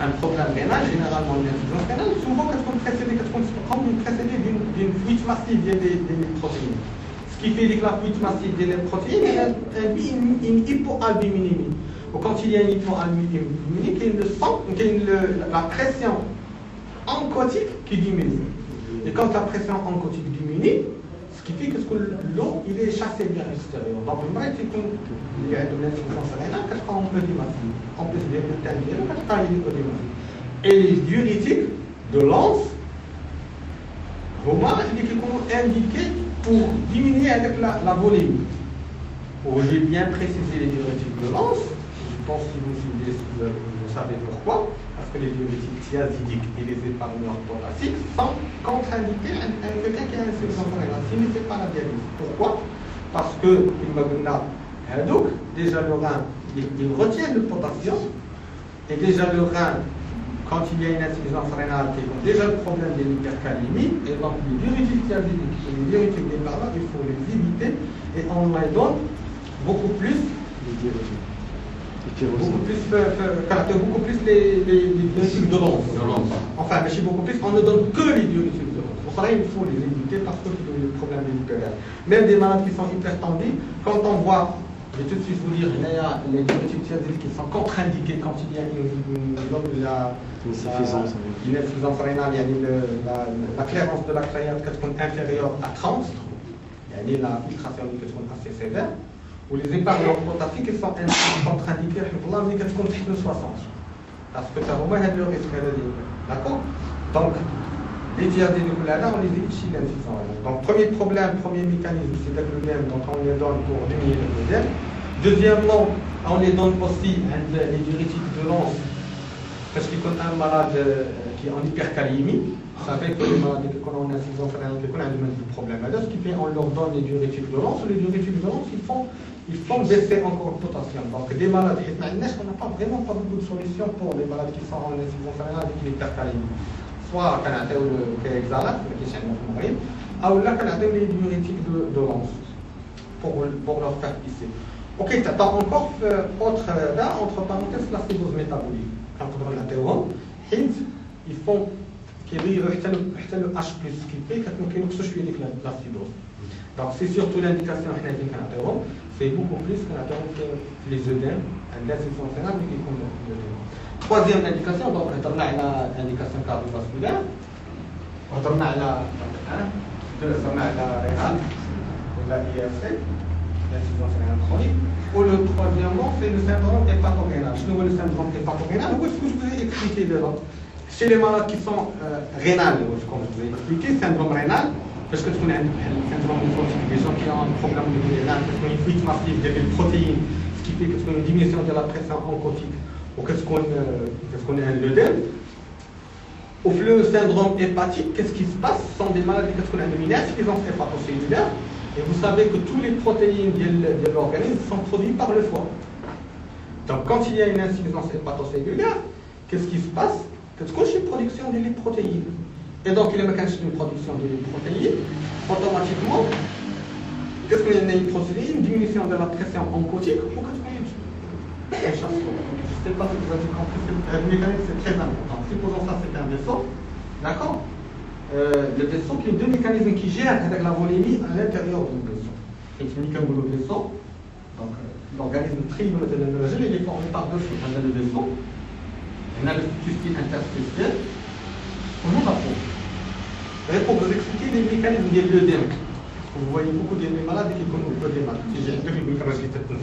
un problème rénal, généralement une insuffisance rénale, souvent qu'est-ce qu'on précédé d'une fuite massive des protéines. Ce qui fait que la fuite massive des protéines induit une hypoalbuminémie. Ou quand il y a une hypoalbuminémie, il y a le sang, la pression oncotique qui diminue. Et quand la pression oncotique diminue, ce qui fait que l'eau il est chassée vers l'extérieur. Donc le mal c'est qu'il y a de l'insuffisance rénale, qu'est-ce qu'on peut dire en plus de l'œdématie. Et les diurétiques de l'anse, qui sont indiqués pour diminuer avec la volémie. J'ai bien précisé les diurétiques de l'anse. Je pense que si vous suivez, vous savez pourquoi. Parce que les diurétiques thiazidiques et les épargneurs potassiques sont contre-indiqués à quelqu'un qui a une insuffisance rénale s'il ne fait pas la dialyse. Pourquoi? Parce que, déjà le rein, il retient le potassium, et déjà le rein, quand il y a une insuffisance rénale, qui est déjà le problème de l'hypercalémie, et donc les diurétiques thiazidiques et les diurétiques d'épargneurs, il faut les éviter, et on les donne beaucoup plus. Beaucoup plus les diurétiques de l'once. Enfin, mais beaucoup plus, on ne donne que les diurétiques de l'once. Pour cela, il faut les éviter parce que c'est le problème de l'hypercalémie. Même des malades qui sont hypertendus, quand on voit, je vais tout de suite vous dire, il y a les diurétiques thiazidiques qui sont contre-indiqués quand il y a une insuffisance rénale, il y a la clairance de la créate qui est inférieure à 30, il y a la filtration qui est assez sévère, ou les épargneurs potassiques qui sont contre-indiqués, mais qui sont de 60. Parce que ça remet le risque de l'hyper. D'accord? Donc, les thiazidiques, là, on les évite chez l'insuffisance rénale. Donc, premier problème, premier mécanisme, c'est l'œdème, donc on les donne pour diminuer l'œdème. Deuxièmement, on les donne aussi les diurétiques de l'once, parce qu'il y a un malade qui est en hypercalémie. Vous savez que les malades qui ont une insuffisance rénale, qui ont le même problème. Alors, ce qui fait, on leur donne les diurétiques de l'once. Les diurétiques de l'once, ils font baisser encore le potassium. Donc, des malades, on n'a pas vraiment pas beaucoup de solutions pour les malades qui sont en insuffisance rénale et qui ont l'hypercalémie. Soit qu'on a le Kexalat, qui est un autre moyen, ou là qu'on a les diurétiques de l'once pour leur faire pisser. Ok, tu as encore là, entre parenthèses, la l'acidose métabolique. Quand on a théorème, ils font qu'ils le H+, ce qui fait qu'ils ont l'acidose. Donc c'est surtout l'indication c'est beaucoup plus que les œdèmes, l'insuffisance rénale, mais qui font l'œdème. Troisième indication, donc on a l'indication cardiovasculaire, on a la rénale, la IRC, l'insuffisance rénale chronique. Ou le troisièmement, c'est le syndrome hépatorénal. Je le syndrome hépatorénal, où est-ce que je vous ai expliqué dedans? Chez les malades qui sont rénales, comme je vous ai expliqué, syndrome rénal, parce que tu connais le syndrome néphrotique, des gens qui ont un problème au niveau rénal, parce qu'on a une fuite massive des protéines, ce qui fait que c'est une diminution de la pression oncotique, ou qu'est-ce qu'on a un œdème. Au le syndrome hépatique, qu'est-ce qui se passe? Ce sont des maladies qu'est-ce qu'on a une insuffisance hépatocellulaire. Et vous savez que toutes les protéines de l'organisme sont produites par le foie. Donc, quand il y a une insuffisance hépatocellulaire, qu'est-ce qui se passe? Qu'est-ce qu'on a une production de protéines? Et donc, il y a une production de protéines, automatiquement, qu'est-ce qu'on a une protéine? Une diminution de la pression oncotique, ou qu'est-ce qu'on a une chasse? Je ne sais pas si vous avez compris, le mécanisme c'est très important. Supposons ça, c'est un vaisseau, d'accord? Le vaisseau qui est deux mécanismes qui gèrent avec la volémie à l'intérieur du vaisseau. Et qui est le vaisseau, donc l'organisme triple de l'énergie, il est formé par deux choses. On a le vaisseau, on a le tubule interstitiel, on a la peau. Et pour vous expliquer les mécanismes de l'œdème, vous voyez beaucoup de malades qui connaissent l'œdème. Si j'ai un peu de microgénite, ils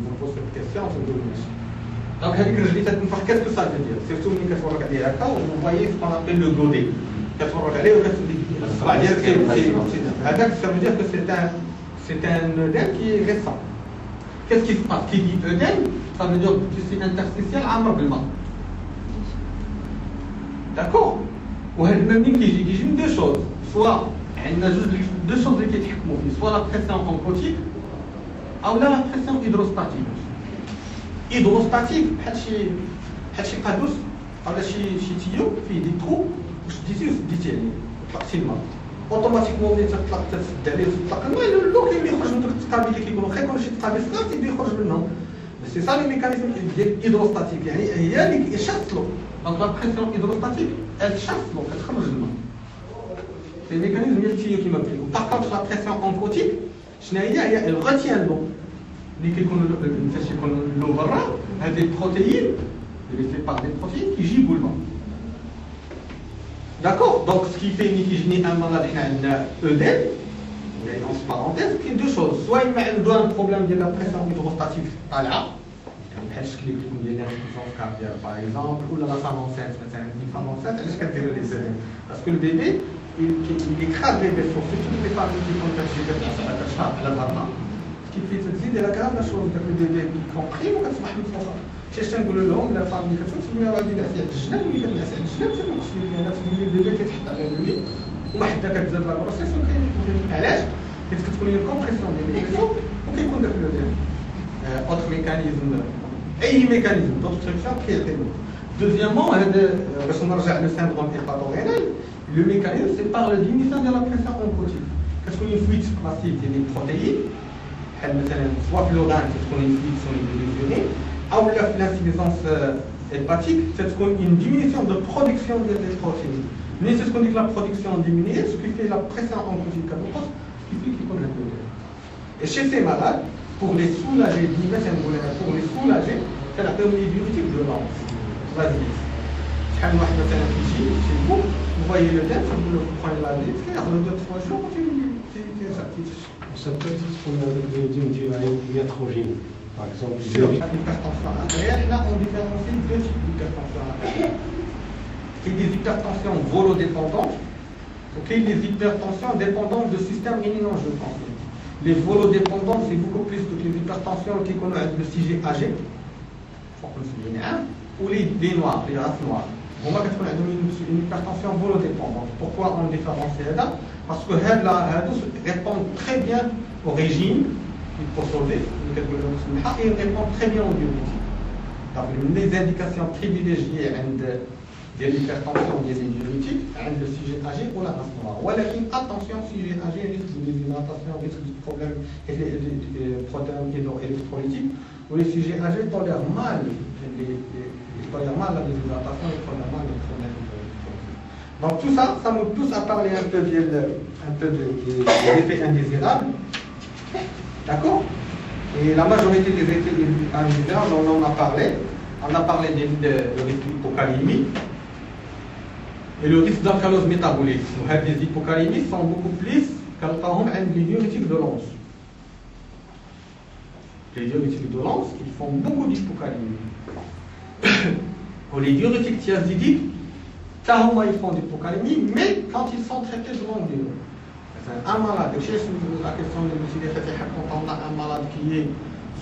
vous posent cette question, c'est le donc, qu'est-ce que ça veut dire? C'est surtout une question de vous voyez ce qu'on appelle le godet. Ça veut dire que c'est un œdème qui est récent. Qu'est-ce qui se passe? Qui dit œdème, ça veut dire que c'est interstitiel à Marbilma. D'accord? Ou même qui dit deux choses. Soit, il y a deux choses qui sont soit la pression oncotique, ou la pression hydrostatique. Hydrostatique, c'est pas douce. Alors, chez Tio, il y a des trous. Je disais, facilement. Automatiquement, on est d'aller le l'eau qui est stabilité qui est c'est ça le mécanisme hydrostatique. Il y a des chasse l'eau. Donc la pression hydrostatique, elle chasse l'eau, elle change le nom. C'est le mécanisme qui m'a pris. Par contre, la pression oncotique, elle retient l'eau. L'eau a des protéines, elle est faite par des protéines qui gibent le vent. D'accord? Donc, ce qui fait un malade œdème, entre parenthèses, il y a deux choses. Soit il doit un problème de la pression hydrostatique à là, par exemple, ou la femme enceinte, une femme enceinte, elle est les œdèmes. Parce que le bébé, il écrase les vaisseaux, surtout les femmes qui font le à la maman, كيفيه تزيد على كاع لا شوز داك البيبي كيكونبريم وكتصبح له فوق. شي تنقولوا لهم لا فامي كتسميها غادي نعس على الجناب ملي كتنعس على الجناب تنقص ليها تولي البيبي كيتحط على الوليد وما حدا كتزاد لا بروسيس علاش؟ حيت كتكون هي الكومبريسيون ديال الاكسو وكيكون داك اوتر ميكانيزم اي ميكانيزم دوبستركسيون كيعطيو. Deuxièmement, باش نرجع لو syndrome hépatorénal, le mécanisme c'est par la diminution de la pression oncotique. كتكون une fuite massive ديال les protéines بحال مثلا سوا في لوغان تكون une fuite sur les urines او لا في l'insuffisance hépatique تكون une diminution de production des protéines. Mais c'est ce qu'on dit que la production diminue, ce qui fait la pression oncotique catastrophe, ce qui fait qu'il y a un peu. Et chez ces malades, pour les soulager, pour les soulager, c'est la théorie diurétique de lance. Vas-y. Quand on va faire un fichier chez vous, vous voyez le thème, vous le prenez la liste, et après 2-3 jours, c'est satisfait. Ça peut être ce qu'on a dit iatrogène, par exemple. Sur l'hypertension artérielle, là on différencie deux types d'hypertension artérielle. Il y a des hypertensions volodépendantes, et des hypertensions dépendantes de système rénino-angiotensine. Les volodépendantes, c'est beaucoup plus que les hypertensions qui connaissent le sujet âgé, ou les noirs, les races noires. On va une hypertension volodépendante. Pourquoi on différencie là? Parce que répond très bien au régime, il faut sauver, et il répond très bien aux diurétiques. Donc les indications privilégiées de l'hypertension des diurétiques, le sujet âgé ou la race noire. Ou attention, sujet âgé risque de déshydratation, risque de problèmes protéines électrolytiques, ou les sujets âgés tolèrent mal la déshydratation et tolèrent mal les problèmes électrolytiques. Donc tout ça, ça nous pousse à parler un peu des effets indésirables. D'accord? Et la majorité des effets indésirables, on en a parlé. On a parlé de risque d'hypocalémie et le risque d'alcalose métabolique. Les hypocalémies sont beaucoup plus que les diurétiques de Lens. Les diurétiques de Lens, ils font beaucoup d'hypocalémie. Les diurétiques thiazidiques, carrément ils font d'hypocalémie, mais quand ils sont traités de longue durée. Un malade, la question de quand on a un malade qui est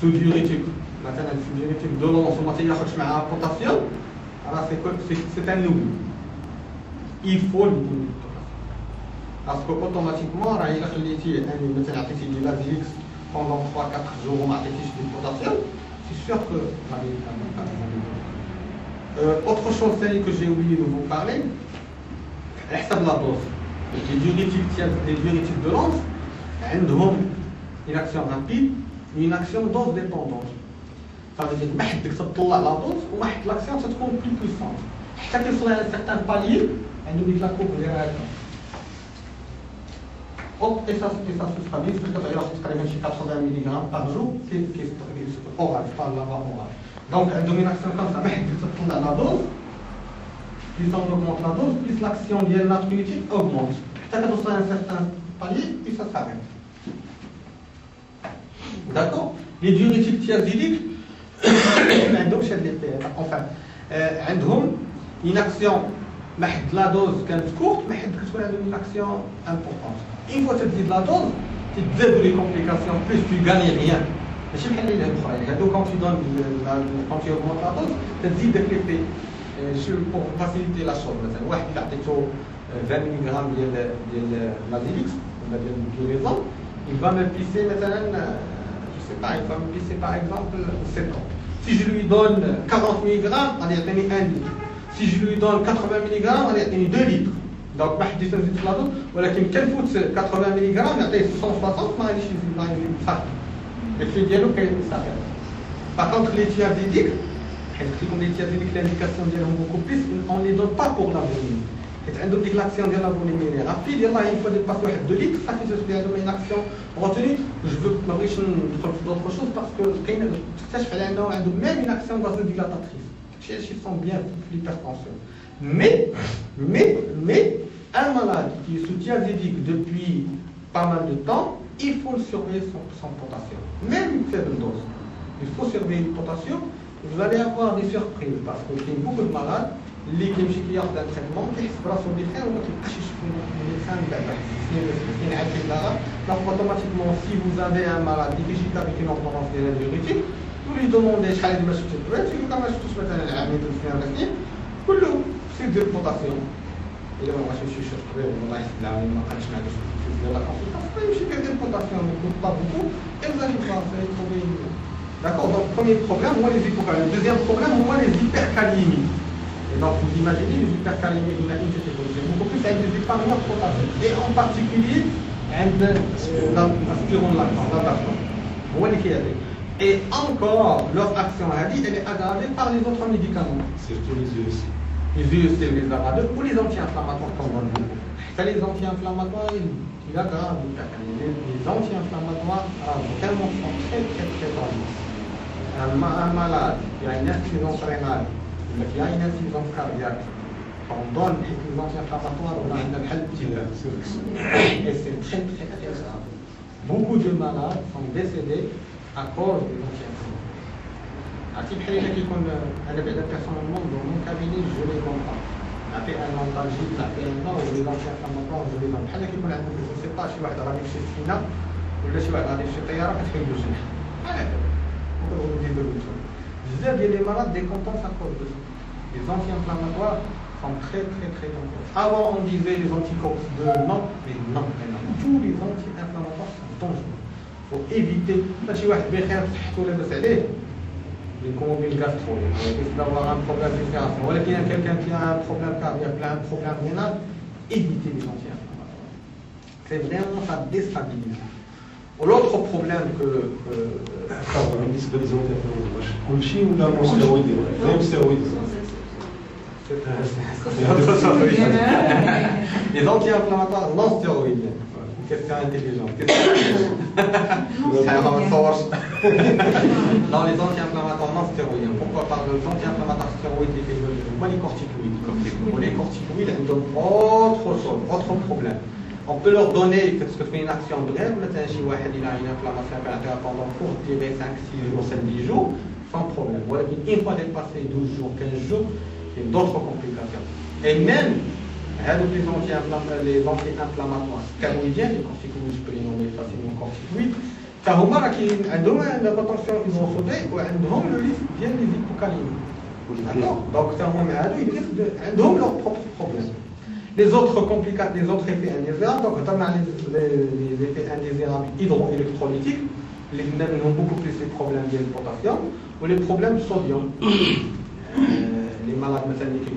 sous diurétique, مثلا في الجينيتيك دو لونس وما تياخذش معها بوتاسيوم راه سي ان نوبل il faut le diminuer parce que automatiquement راه الا خليتيه مثلا عطيتي ديال لازيكس pendant 3-4 jours وما عطيتيش ديال البوتاسيوم c'est sûr que autre chose que j'ai oublié de vous parler على حسب لا دوز les diurétiques de Lens عندهم une action rapide une action dose dépendante. Ça veut dire que ما حدك تطلع لا دوز وما حد لاكسيون تكون بلي بويسونت حتى كيوصل على سيغتان بالي عندهم ديك لاكوب ديال هكا اي سا سوسا بيس كتعطي تقريبا شي 80 ملغ باغ جور كي اورال بار لا اورال دونك عندهم une action comme ça ما حدك تطلع لا دوز plus on augmente la dose plus l'action ديال الناتريوتيك augmente حتى كتوصل على سيغتان بالي puis ça s'arrête. D'accord? Les diurétiques thiazidiques, enfin, une action, la dose courte, mais une action importante. Une fois que tu dis la dose, tu te les complications, plus tu ne gagnes rien. Quand tu donnes, quand tu augmentes la dose, tu te dis d'effecter pour faciliter la chose. Il a 20 mg de Lazilix, il va me pisser maintenant. Il va me pisser par exemple 7 ans. Si je lui donne 40 mg, il y a 1 litre. Si je lui donne 80 mg, il y a 2 litres. Donc, je vais dire que la dose, mais quel fout 80 mg, il y a 160, il y a le fait dialogue qui s'arrête. Par contre, les thiazidiques, l'indication de beaucoup plus, on ne les donne pas pour la volume. Et l'action de la volume est rapide, il faut dépasser 2 litres, ça fait une action retenue. Je veux m'enrichir d'autres choses parce que même une action vasodilatatrice. Ils sont bien l'hypertension. Mais, un malade qui est sous thiazidique depuis pas mal de temps, il faut surveiller son potassium. Même une faible dose. Il faut surveiller le potassium. Vous allez avoir des surprises parce qu'il y a beaucoup de malades اللي كيمشي كياخذ ان تريتمون كيحس براسو بخير وما كيبقاش يشوف الميديسان بعد سنين عاد كيلاقى. دونك اوتوماتيكمون سي vous avez un malade qui vient avec une ordonnance ديال الديوريتيك vous lui demandez شحال هادي ما شفتي الدواء تيقول لك ما شفتوش مثلا عامين 3 سنين 4 سنين قول له سير دير بوتاسيوم الا ما بغاش يمشي يشوف طبيب والله يحسب العامين ما قادش ما عندوش ديال لا كونسلطاسيون يمشي كيدير بوتاسيوم يكون با بوكو et vous allez voir vous allez trouver d'accord. Donc premier problème moi les hypokalimies. Deuxième problème moi les hyperkaliémies. Et donc vous imaginez les hyperkaliémies d'une insuffisance beaucoup plus avec des épargneurs potentiels et en particulier l'aspirone lactante. Et encore leur action elle est aggravée par les autres médicaments. Surtout les UEC. Les UEC, les aradeux ou les anti-inflammatoires comme on dit. Les anti-inflammatoires il aggrave les anti-inflammatoires vraiment sont très dangereux. Un malade qui a une insuffisance rénale qui a une insuffisance cardiaque, on donne des anti-inflammatoires, on a un hal et c'est très grave. Beaucoup de malades sont décédés à cause des anti-inflammatoires. À titre qui qu'on a des personnes au monde dans mon cabinet, je les comprends. On a fait un antalgique, on a fait un nom, ou les anti-inflammatoires, je les comprends. Je ne sais pas si on va aller chez Sina ou si on va aller chez Tayara, parce qu'il y a des gens. Je disais, les malades décompensent à cause de ça. Les anti-inflammatoires sont très dangereux. Avant, on disait les anticorps de non, mais non. Tous les anti-inflammatoires sont dangereux. Il faut éviter. Si vous avez les commobiles gastro, d'avoir un problème de respiration, ou qu'il y a quelqu'un qui a un problème cardiaque, un problème rénal, évitez les anti-inflammatoires. C'est vraiment ça déstabilise. L'autre problème que بالنسبه للزوجات كلشي ولا مستويدين غير مستويدين les anti-inflammatoires non stéroïdiens. Question intelligente. Non, les anti-inflammatoires non stéroïdiens. Pourquoi par les anti-inflammatoires stéroïdes les corticoïdes. Les corticoïdes ils donnent autre chose, autre problème. On peut leur donner une action brève, il a une inflammation pendant courte durée 5, 6 jours, 7, 10 jours, sans problème. Voilà, une fois dépassé 12 jours, 15 jours, il y a d'autres complications. Et même, les anti-inflammatoires stéroïdiens, les corticoïdes, je peux les nommer facilement corticoïdes, car au moins, il y a une retention hydrophobée, et le risque vient des hypokaliémies. D'accord. Donc, ils risquent de leur propre problème. Les autres complications, les autres effets indésirables, donc notamment les effets indésirables hydroélectrolytiques, les ont beaucoup plus les problèmes de potassium ou les problèmes de sodium. Les malades métalliques qui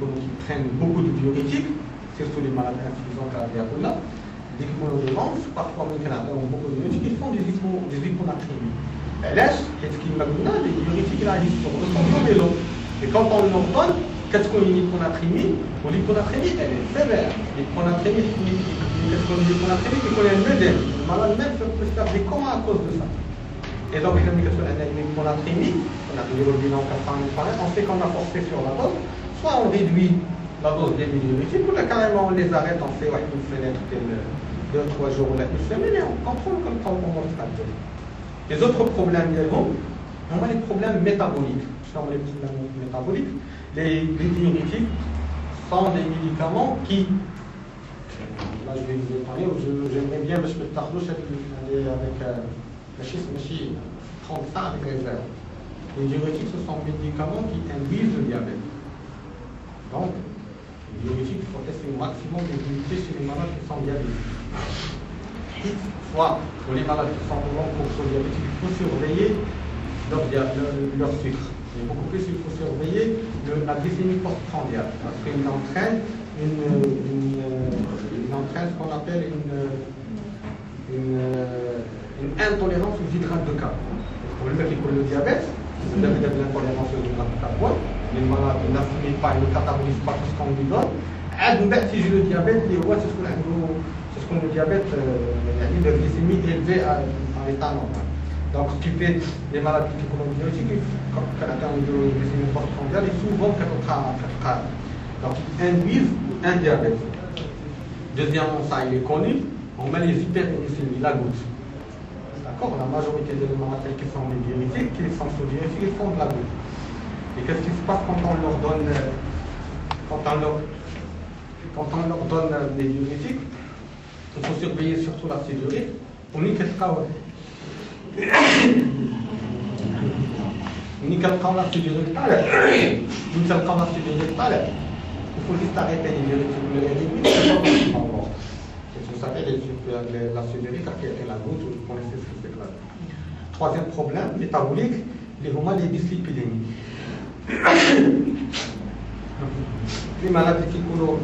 prennent beaucoup de diurétiques, surtout les malades insuffisants cardiaques ou là, des immunodépenses, parfois ont beaucoup de diurétiques, ils font des hyponatrémies. Et là, qu'est-ce qu'ils m'ont dit? Les diurétiques agissent sur le sodium et l'eau. Et quand on leur donne, qu'est-ce qu'on dit l'hyponatrémie? L'hyponatrémie, elle est sévère. L'hyponatrémie, qu'est-ce qu'on dit l'hyponatrémie? C'est qu'on est un œdème. Le malade même peut se faire des comas à cause de ça. Et donc, qu'est-ce qu'on a une hyponatrémie? On a donné le bilan 400 on sait qu'on a forcé sur la dose. Soit on réduit la dose des diurétiques, ou là carrément on les arrête, on fait une fenêtre de 2-3 jours ou là une semaine et on contrôle comme ça on va se. Les autres problèmes, on a les problèmes métaboliques. Les problèmes métaboliques. Les diurétiques sont des médicaments qui, là je vais vous parler, j'aimerais bien, je me tardouche avec le schisme 35 avec réserve. Les diurétiques, ce sont des médicaments qui induisent le diabète. Donc, les diurétiques, il faut essayer au maximum de limiter chez les malades qui sont diabétiques. Soit pour les malades qui sont vraiment pour diabétiques, il faut surveiller leur sucre. Et beaucoup plus, il faut surveiller la glycémie postprandiale, parce qu'il entraîne ce qu'on appelle une intolérance aux hydrates de carbone. Pour le mec qui le diabète, vous avez de l'intolérance aux hydrates de carbone, les malades n'assimilent pas, ils ne catabolisent pas tout ce qu'on lui donne. Si j'ai le diabète, c'est ce qu'on le diabète, il y a une glycémie élevée à l'état normal. Donc, ce qui fait les maladies diabétiques, quand on a une glycémie postprandiale, et souvent donc, ils induisent un diabète. Deuxièmement, ça, il est connu, on met les hyperglycémies, la goutte. D'accord. La majorité des maladies qui sont les diurétiques, qui sont sous diurétiques, ils font de la goutte. Et qu'est-ce qui se passe quand on leur donne quand on leur donne des diurétiques, il faut surveiller surtout l'acide urique. On n'y كنلقاو l'acide urique طالع كنلقاو l'acide urique طالع il faut juste arrêter les diurétiques vous savez l'acide urique et la goutte vous connaissez ce que c'est que là. Troisième problème métabolique les dyslipidémies les maladies qui يكونوا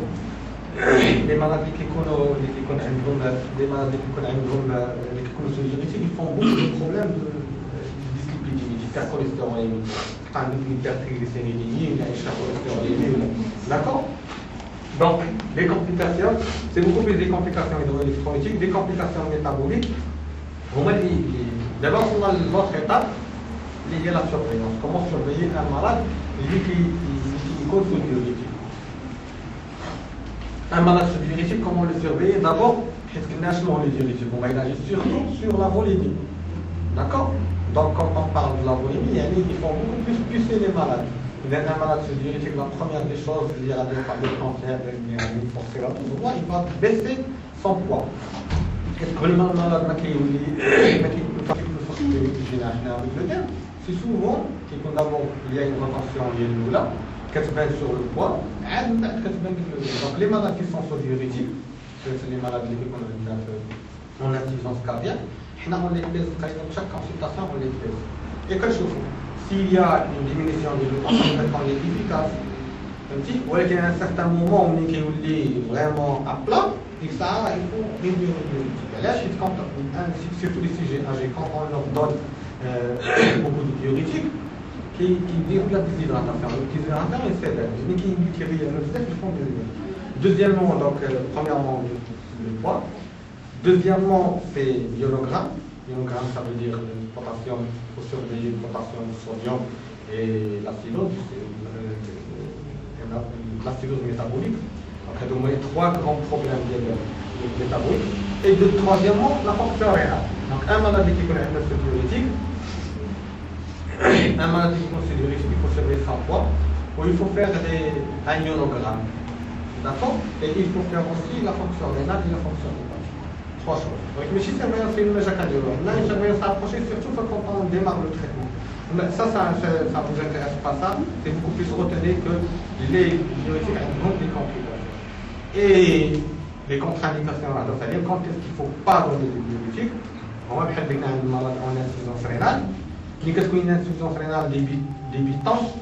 ils font beaucoup de problèmes de dyslipidémie, d'hypercholestérolémie, d'hypertriglycéridémie, d'hypercholestérolémie. D'accord? Donc, les complications, c'est beaucoup plus des complications hydroélectrolytiques, des complications métaboliques. D'abord, on a l'autre étape, liée à la surveillance. Comment surveiller un malade qui cause de diurétique? Un malade sous diurétique, comment le surveiller? D'abord, qu'est-ce qu'il nage dans les diurétiques? On va agir surtout sur la volémie. D'accord? Donc, quand on parle de la volémie, il faut beaucoup plus pousser les malades. Un malade sous diurétique, la première des choses, il y a des cancers, il va baisser son poids. Est-ce que le malade c'est souvent qu'il y a une retention là. Sur le poids, donc les malades qui sont sous diurétique, c'est les malades qui ont une insuffisance cardiaque, on les pèse, chaque consultation on les pèse. Et que chose, s'il y a une diminution de glucose, on est efficace. Ou qu'il y a un certain moment où on est vraiment à plat, et ça, il faut réduire le diurétique. Là, surtout les sujets âgés, quand on leur donne beaucoup de diurétique, qui développe la déshydratation. Le déshydratation est sévère, mais qui révèle le fait qu'ils font des. Deuxièmement, donc, premièrement, le poids. Deuxièmement, c'est ionogramme. Ionogramme, ça veut dire le potassium, il faut surveiller le potassium, le sodium et l'acidose, l'acidose métabolique. Donc, il y a trois grands problèmes métaboliques. Et troisièmement, la fonction rénale. Donc, un malade qui connaît un diurétique, un malade qui considère il faut surveiller son poids, ou il faut faire un ionogramme. D'accord? Et il faut faire aussi la fonction rénale et la fonction hépatique. Trois choses. Donc, mais si c'est un cardiologue, là, j'aimerais s'approcher surtout quand on démarre le traitement. Ça ne vous intéresse pas ça, c'est beaucoup plus retenir que les diurétiques ont des complications. Et les contre-indications, c'est-à-dire quand est-ce qu'il ne faut pas donner des diurétiques, on va faire un malade en insuffisance rénale. Qu'est-ce qu'une insuffisance rénale débutante?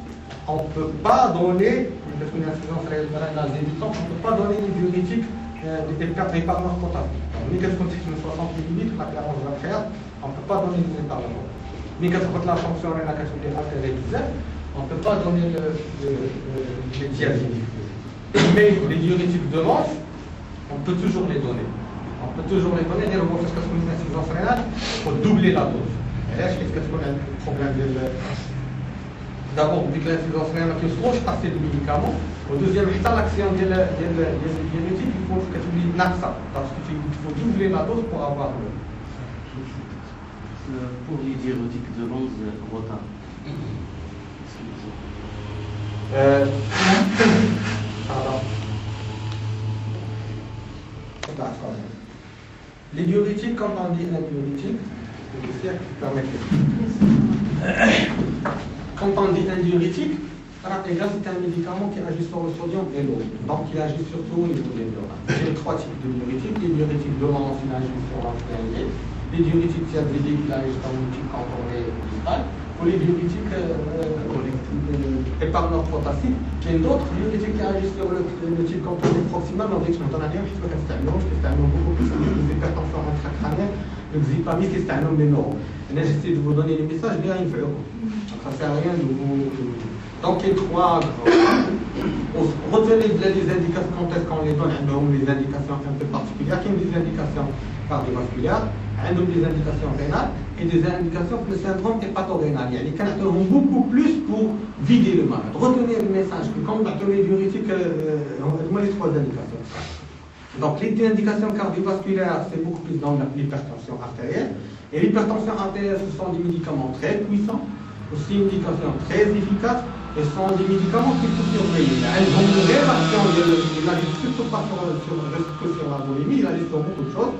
On ne peut pas donner, qu'est-ce qu'une insuffisance rénale débutante? On ne peut pas donner des diurétiques des épargneurs potassiques. Qu'est-ce qu'on dit? 60 ml, la clairance va faire, on ne peut pas donner des épargneurs. Mais qu'est-ce que la fonction rénale, qu'est-ce qu'on dit? On ne peut pas donner les diazéniques. Mais les diurétiques de l'ange, on peut toujours les donner. On peut toujours les donner, parce que c'est une insuffisance rénale, il faut doubler la dose. Qu'est-ce qu'on a un problème d'abord, avec l'insuffisance rénale, qui ne pas assez de médicaments. Au deuxième, l'action des diurétiques, il faut que tu oublies NAFSA, parce qu'il faut doubler la dose pour avoir le. Pour les diurétiques de base, retard. Les diurétiques, quand on dit un diurétique, quand on dit un diurétique, c'est un médicament qui agit sur le sodium et l'eau. Donc il agit surtout au niveau des neurones. Il y a trois types de diurétiques. Les diurétiques de l'anse, il agit sur l'entraînement. Les diurétiques diazédiques, il agit sur le type quand on est distal. Pour les diurétiques épargneurs potassiques, il y a d'autres diurétiques qui agissent sur le type quand on est proximal. On dit que je beaucoup plus les hypertensions intracrâniennes. Le Xipamil qui est un homme énorme. J'essaie de vous donner les messages, bien il fait. Ça ne sert à rien de vous. Donc, il y a trois grands. Retenez les indications quand est-ce qu'on les donne, les indications un peu particulières, qui ont des indications cardiovasculaires, des indications rénales et des indications pour le syndrome hépatorénal. Il y a des cas beaucoup plus pour vider le malade. Retenez le message que quand on a donné diurétique, on va les trois indications. Donc, les indications cardiovasculaires, c'est beaucoup plus dans l'hypertension artérielle. Et l'hypertension artérielle, ce sont des médicaments très puissants, aussi une indication très efficace. et sont des médicaments qu'il faut surveiller. Elles ont une réaction, il n'agit surtout pas que sur la boulimie, il agit sur beaucoup de choses.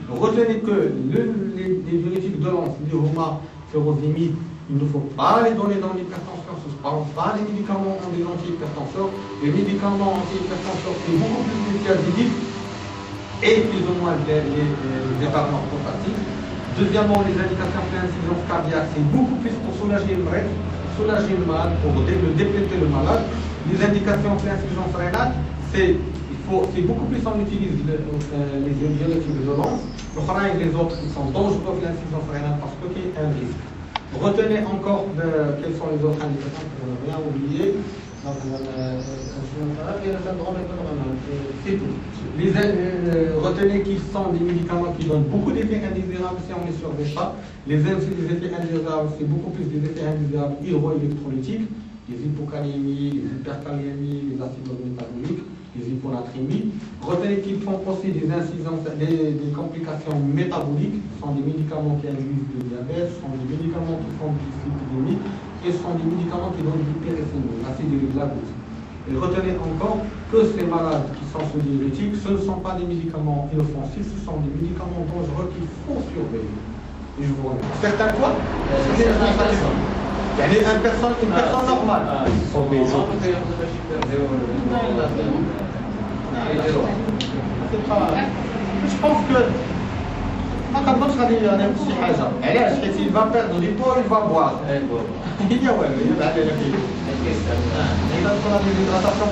Retenez que les diurétiques de l'anse, les furosémides, il ne faut pas les donner dans l'hypertension, ce ne sont pas les médicaments des anti-hypertenseurs. Les médicaments anti-hypertenseurs, c'est beaucoup plus spécialisés et plus ou moins les départements prostatiques. Deuxièmement, les indications d'insuffisance cardiaque, c'est beaucoup plus pour soulager le malade, pour dépléter le malade. Les indications d'insuffisance rénale, c'est beaucoup plus on utilise les diurétiques de l'anse. Les autres qui sont dangereux pour l'insuffisance rénale parce qu'il y a un risque. Retenez encore quelles sont les autres indications que vous n'avez rien oublié. C'est tout. Retenez qu'ils sont des médicaments qui donnent beaucoup d'effets indésirables si on ne les surveille pas. Les effets indésirables, c'est beaucoup plus des effets indésirables hydroélectrolytiques, les hypocalémies, les hypercalémies, les acidoses métaboliques, les hyponatrémies. Retenez qu'ils font aussi des incidences, des complications métaboliques. Ce sont des médicaments qui induisent le diabète, ce sont des médicaments qui font de dyslipidémie et ce sont des médicaments qui donnent de l'hypéricémie, l'acide urique de la goutte. Et retenez encore que ces malades qui sont sous diurétiques, ce ne sont pas des médicaments inoffensifs, ce sont des médicaments dangereux qu'il faut surveiller. Et je vous remercie. Certaines fois, c'est une personne normale. Je pense que il va perdre du poids, il va boire. Il y a la déshydratation